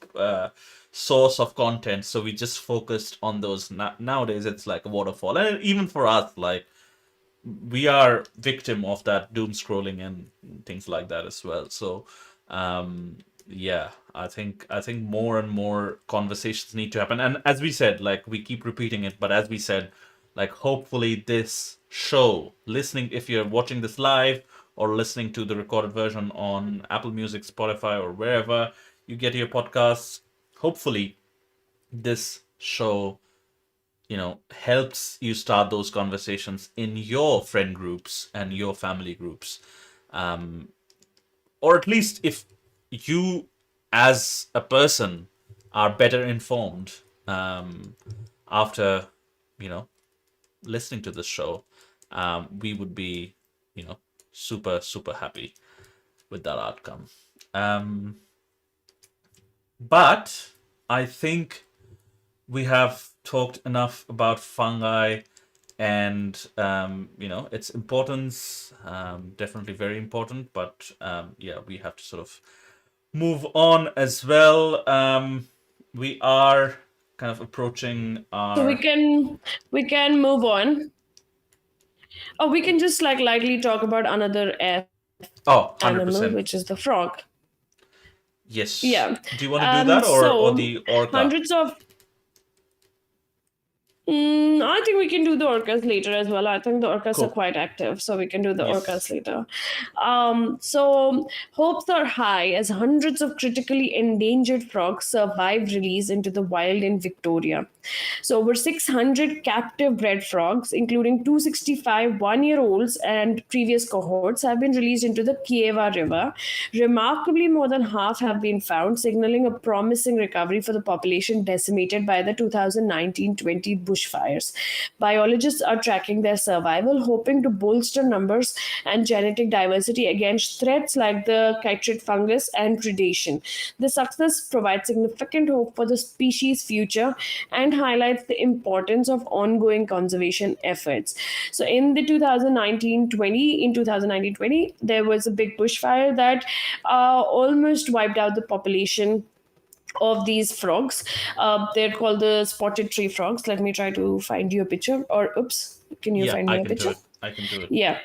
Speaker 1: source of content, so we just focused on those. Nowadays it's like a waterfall, and even for us, like, we are victim of that doom scrolling and things like that as well. So yeah, I think more and more conversations need to happen. And as we said, like, we keep repeating it, but as we said, like, hopefully this show, listening, if you're watching this live or listening to the recorded version on Apple Music, Spotify, or wherever you get your podcasts, hopefully this show, helps you start those conversations in your friend groups and your family groups. Or at least if you, as a person, are better informed after, you know, listening to this show, we would be, super, super happy with that outcome. But I think we have talked enough about fungi and its importance. Definitely very important, but yeah, we have to sort of move on as well. We are kind of approaching
Speaker 2: So
Speaker 1: our
Speaker 2: we can move on. Or we can just like lightly talk about another F
Speaker 1: oh,
Speaker 2: animal,
Speaker 1: 100%.
Speaker 2: which is the frog.
Speaker 1: Yes.
Speaker 2: Yeah.
Speaker 1: Do you want to do that, or
Speaker 2: So
Speaker 1: the orca?
Speaker 2: hundreds of I think we can do the orcas later as well. I think the orcas are
Speaker 1: Cool.
Speaker 2: quite active, so we can do the orcas
Speaker 1: Yes.
Speaker 2: later. So hopes are high as hundreds of critically endangered frogs survive release into the wild in Victoria. So over 600 captive bred frogs, including 265 one-year-olds and previous cohorts, have been released into the Kiewa River. Remarkably, more than half have been found, signaling a promising recovery for the population decimated by the 2019-20 bushfires. Biologists are tracking their survival, hoping to bolster numbers and genetic diversity against threats like the chytrid fungus and predation. The success provides significant hope for the species' future and highlights the importance of ongoing conservation efforts. So, in the 2019-20, there was a big bushfire that almost wiped out the population of these frogs. They're called the spotted tree frogs. Let me try to find you a picture. Or, oops, can you
Speaker 1: Yeah,
Speaker 2: find
Speaker 1: I
Speaker 2: me a
Speaker 1: can do
Speaker 2: picture?
Speaker 1: it. I can do it.
Speaker 2: Yeah.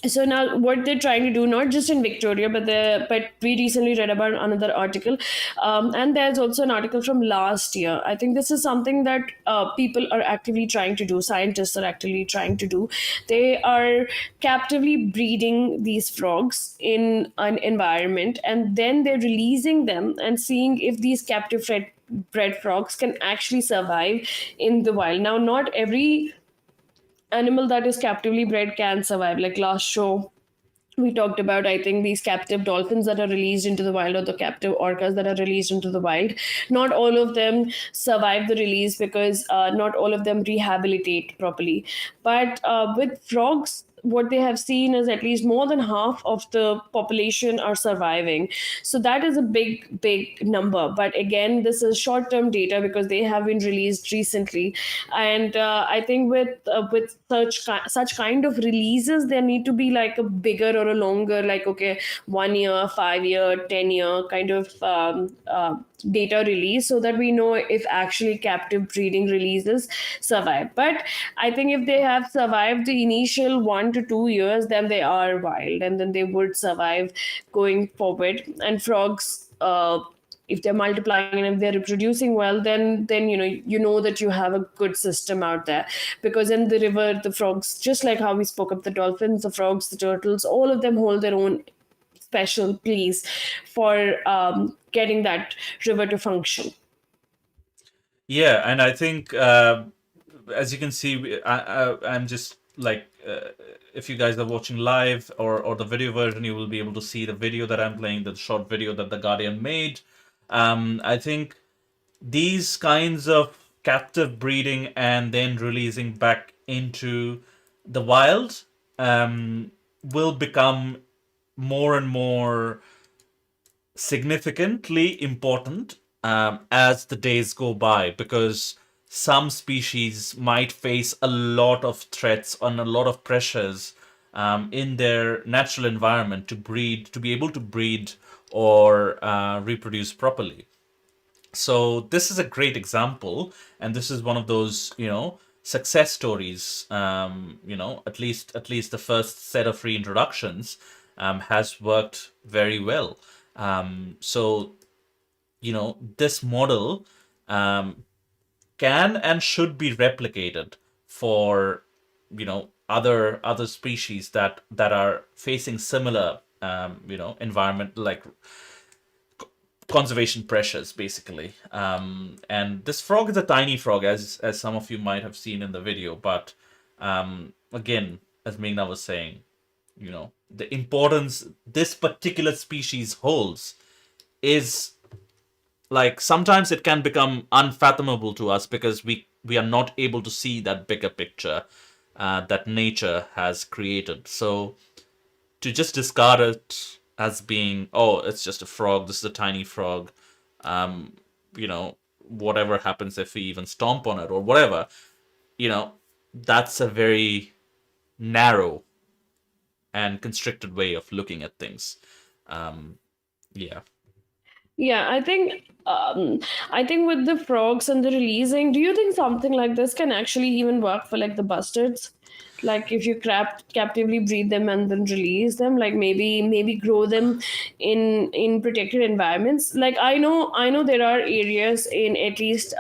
Speaker 2: So now what they're trying to do, not just in Victoria, but we recently read about another article, and there's also an article from last year. I think this is something that people are actively trying to do, scientists are actively trying to do. They are captively breeding these frogs in an environment, and then they're releasing them and seeing if these captive bred frogs can actually survive in the wild. Now, not every animal that is captively bred can survive. Like last show, we talked about, I think, these captive dolphins that are released into the wild, or the captive orcas that are released into the wild. Not all of them survive the release because not all of them rehabilitate properly. But with frogs, what they have seen is at least more than half of the population are surviving. So that is a big number. But again, this is short term data because they have been released recently. And I think with such kind of releases, there need to be like a bigger or a longer, like, okay, 1 year, 5 year, 10 year kind of data release, so that we know if actually captive breeding releases survive. But I think if they have survived the initial 1 to 2 years, then they are wild, and then they would survive going forward. And frogs, if they're multiplying and if they're reproducing well, then you know that you have a good system out there. Because in the river, the frogs, just like how we spoke of the dolphins, the frogs, the turtles, all of them hold their own special place for getting that river to function.
Speaker 1: Yeah, and I think, as you can see, I'm just like, if you guys are watching live or the video version, you will be able to see the video that I'm playing, the short video that the Guardian made. I think these kinds of captive breeding and then releasing back into the wild will become more and more significantly important as the days go by, because some species might face a lot of threats and a lot of pressures in their natural environment to breed, to be able to breed or reproduce properly. So this is a great example, and this is one of those, success stories. At least the first set of reintroductions has worked very well. So this model um, can and should be replicated for other species that are facing similar environment, like conservation pressures, basically. And this frog is a tiny frog, as some of you might have seen in the video. But again, as Meghna was saying, the importance this particular species holds is, like, sometimes it can become unfathomable to us because we are not able to see that bigger picture that nature has created. So to just discard it as being, oh, it's just a frog, this is a tiny frog, um, whatever happens if we even stomp on it or whatever, you know, that's a very narrow and constricted way of looking at things. Yeah.
Speaker 2: Yeah, I think with the frogs and the releasing, do you think something like this can actually even work for like the bustards? Like if you captively breed them and then release them, like maybe grow them in protected environments. Like I know there are areas in at least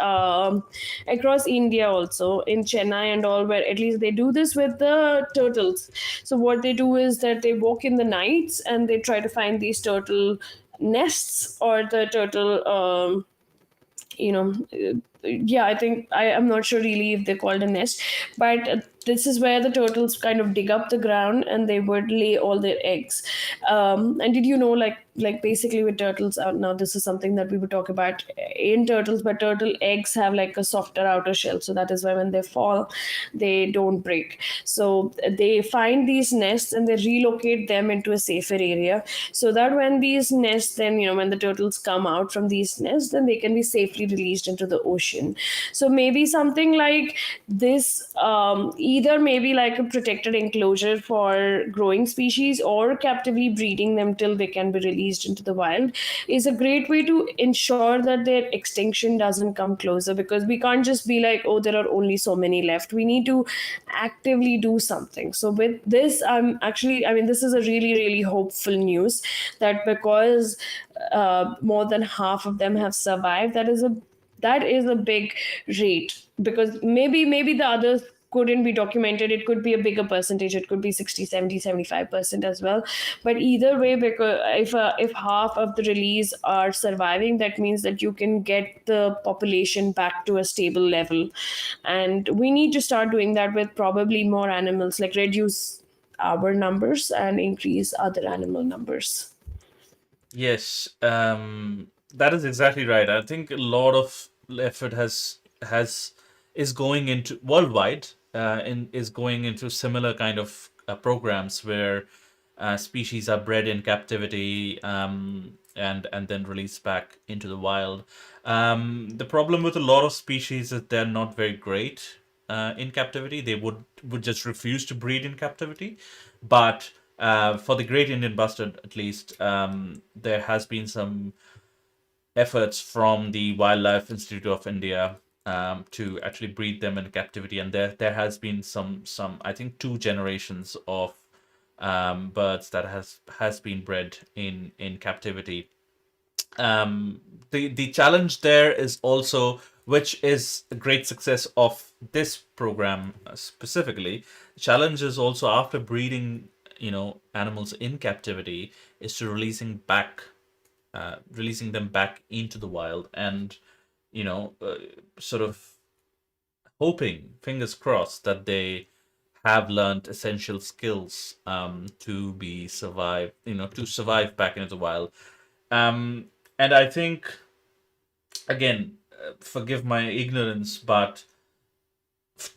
Speaker 2: across India, also in Chennai and all, where at least they do this with the turtles. So what they do is that they walk in the nights and they try to find these turtle nests or the turtle you know yeah, I think I'm not sure really if they're called a nest, but this is where the turtles kind of dig up the ground and they would lay all their eggs. And did you know, like basically with turtles, now this is something that we would talk about in turtles, but turtle eggs have like a softer outer shell, so that is why when they fall they don't break. So they find these nests and they relocate them into a safer area, so that when these nests, then when the turtles come out from these nests, then they can be safely released into the ocean. So maybe something like this, either maybe like a protected enclosure for growing species or captively breeding them till they can be released into the wild, is a great way to ensure that their extinction doesn't come closer, because we can't just be like, oh, there are only so many left. We need to actively do something. So with this, I mean, this is a really really hopeful news, that because more than half of them have survived, that is a big rate. Because maybe the others couldn't be documented, it could be a bigger percentage, it could be 60, 70, 75% as well. But either way, because if half of the release are surviving, that means that you can get the population back to a stable level. And we need to start doing that with probably more animals, like reduce our numbers and increase other animal numbers.
Speaker 1: Yes, that is exactly right. I think a lot of effort has is going into worldwide, is going into similar kind of programs where species are bred in captivity, and then released back into the wild. The problem with a lot of species is they're not very great in captivity. They would just refuse to breed in captivity. But for the Great Indian Bustard, at least, there has been some efforts from the Wildlife Institute of India to actually breed them in captivity, and there has been some I think two generations of birds that has been bred in captivity. um, the challenge there is also, which is a great success of this program specifically. The challenge is also, after breeding animals in captivity, is to releasing them back into the wild, and sort of hoping, fingers crossed, that they have learned essential skills to survive back into the wild. um, and I think, again, forgive my ignorance, but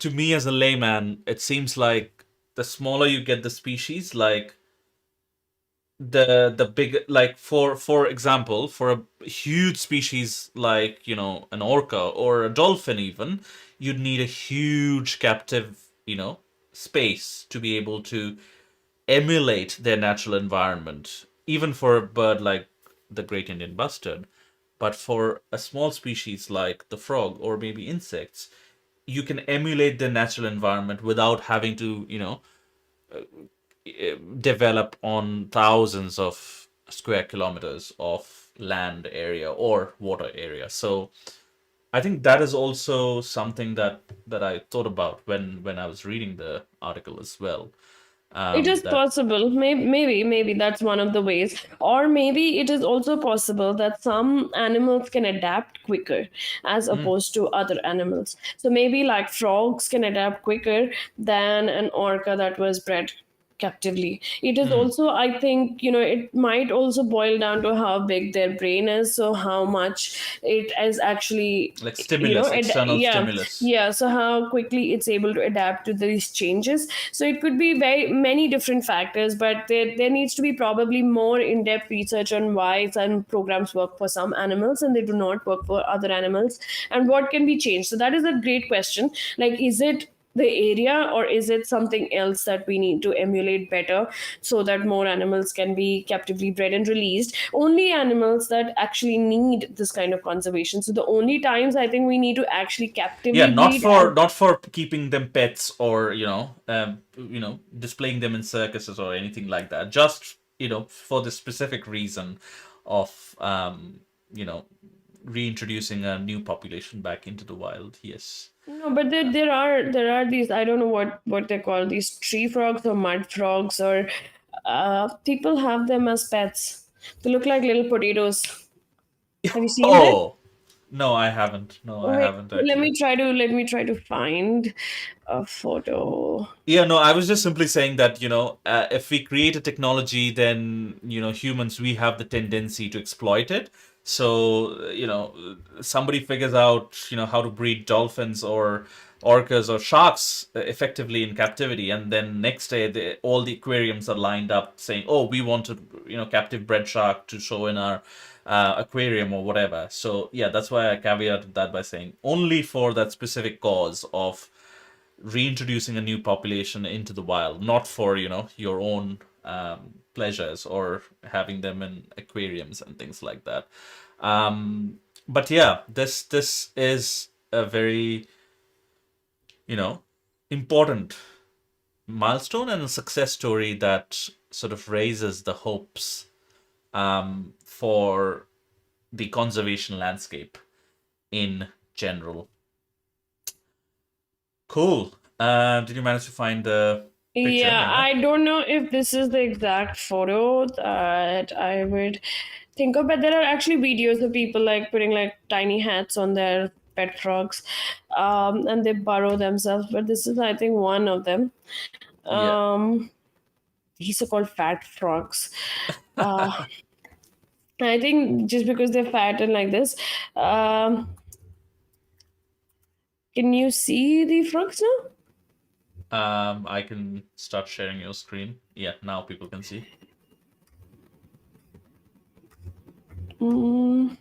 Speaker 1: to me as a layman, it seems like the smaller you get the species, like the big, like, for example, for a huge species like an orca or a dolphin even, you'd need a huge captive space to be able to emulate their natural environment, even for a bird like the Great Indian Bustard. But for a small species like the frog or maybe insects, you can emulate the natural environment without having to, develop on thousands of square kilometers of land area or water area. So I think that is also something that I thought about when I was reading the article as well.
Speaker 2: It is
Speaker 1: That
Speaker 2: possible. Maybe that's one of the ways. Or maybe it is also possible that some animals can adapt quicker as opposed to other animals. So maybe like frogs can adapt quicker than an orca that was bred captively. It is also, I think, it might also boil down to how big their brain is. So how much it is actually,
Speaker 1: like stimulus, external
Speaker 2: yeah,
Speaker 1: stimulus.
Speaker 2: yeah. So how quickly it's able to adapt to these changes. So it could be very many different factors, but there needs to be probably more in-depth research on why some programs work for some animals and they do not work for other animals, and what can be changed. So that is a great question. Like, is it the area, or is it something else that we need to emulate better so that more animals can be captively bred and released? Only animals that actually need this kind of conservation. So the only times I think we need to actually
Speaker 1: Yeah,
Speaker 2: captively
Speaker 1: not
Speaker 2: breed
Speaker 1: for
Speaker 2: and
Speaker 1: not for keeping them pets or displaying them in circuses or anything like that. Just for the specific reason of you know reintroducing a new population back into the wild. Yes.
Speaker 2: no, but there are these, I don't know what they call these, tree frogs or mud frogs, or people have them as pets. They look like little potatoes. Have you seen that?
Speaker 1: Oh no, I haven't. No, I
Speaker 2: Wait,
Speaker 1: haven't
Speaker 2: let
Speaker 1: actually.
Speaker 2: me try to find a photo.
Speaker 1: Yeah, no, I was just simply saying that, if we create a technology, then, humans, we have the tendency to exploit it. So, somebody figures out, how to breed dolphins or orcas or sharks effectively in captivity. And then next day, all the aquariums are lined up saying, oh, we want a, captive bred shark to show in our aquarium or whatever. So, yeah, that's why I caveated that by saying only for that specific cause of reintroducing a new population into the wild, not for your own pleasures or having them in aquariums and things like that. But yeah, this is a very you know important milestone and a success story that sort of raises the hopes for the conservation landscape in general. Cool. Did you manage to find the picture,
Speaker 2: Yeah,
Speaker 1: Mega?
Speaker 2: I don't know if this is the exact photo that I would think of, but there are actually videos of people like putting like tiny hats on their pet frogs, and they burrow themselves. But this is, I think, one of them.
Speaker 1: Yeah.
Speaker 2: Um, these are called fat frogs. Uh, I think just because they're fat and like this. Can you see the frogs now?
Speaker 1: I can start sharing your screen. Yeah, now people can see.
Speaker 2: Mm.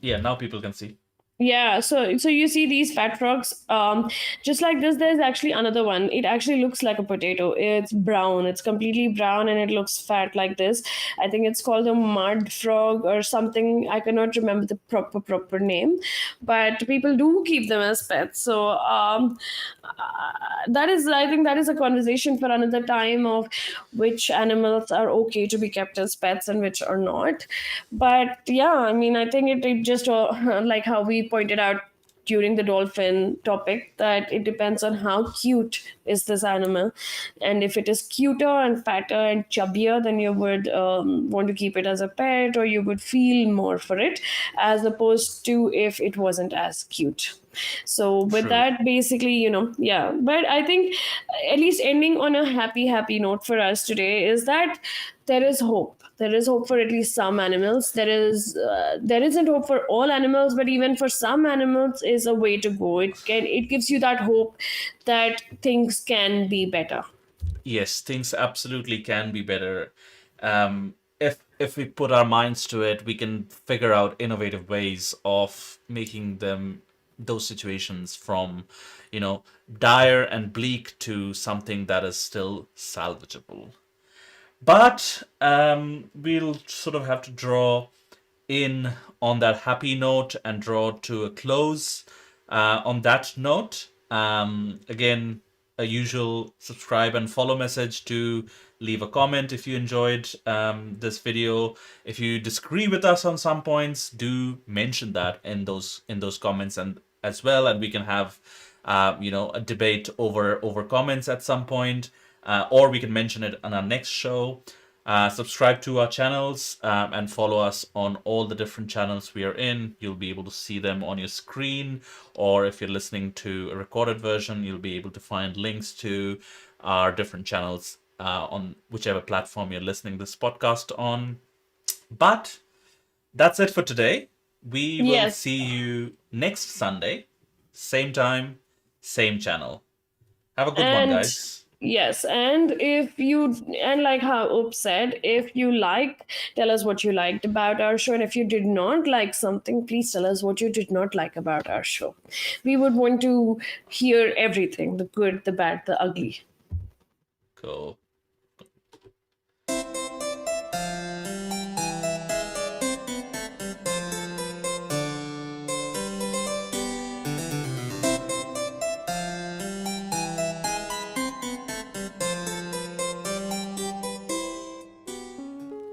Speaker 1: Yeah, now people can see.
Speaker 2: Yeah, so you see these fat frogs. Just like this, there's actually another one. It actually looks like a potato. It's brown. It's completely brown, and it looks fat like this. I think it's called a mud frog or something. I cannot remember the proper name, but people do keep them as pets. So that is, I think, that is a conversation for another time of which animals are okay to be kept as pets and which are not. But yeah, I mean, I think it just like how we pointed out during the dolphin topic, that it depends on how cute is this animal, and if it is cuter and fatter and chubbier, then you would want to keep it as a pet, or you would feel more for it, as opposed to if it wasn't as cute. So with
Speaker 1: True.
Speaker 2: that, basically, yeah. But I think at least ending on a happy note for us today is that there is hope. There is hope for at least some animals. There isn't hope for all animals, but even for some animals is a way to go. It gives you that hope that things can be better.
Speaker 1: Yes, things absolutely can be better. If we put our minds to it, we can figure out innovative ways of making them those situations from, dire and bleak to something that is still salvageable. But we'll sort of have to draw in on that happy note and draw to a close. On that note, again, a usual subscribe and follow message to leave a comment if you enjoyed this video. If you disagree with us on some points, do mention that in those comments and as well, and we can have a debate over comments at some point, or we can mention it on our next show. Subscribe to our channels and follow us on all the different channels we are in. You'll be able to see them on your screen, or if you're listening to a recorded version, you'll be able to find links to our different channels on whichever platform you're listening this podcast on. But that's it for today. We will
Speaker 2: Yes.
Speaker 1: see you next Sunday, same time, same channel. Have a good one,
Speaker 2: And
Speaker 1: guys.
Speaker 2: yes, and like how Oop said, if you like, tell us what you liked about our show. And if you did not like something, please tell us what you did not like about our show. We would want to hear everything, the good, the bad, the ugly.
Speaker 1: Cool.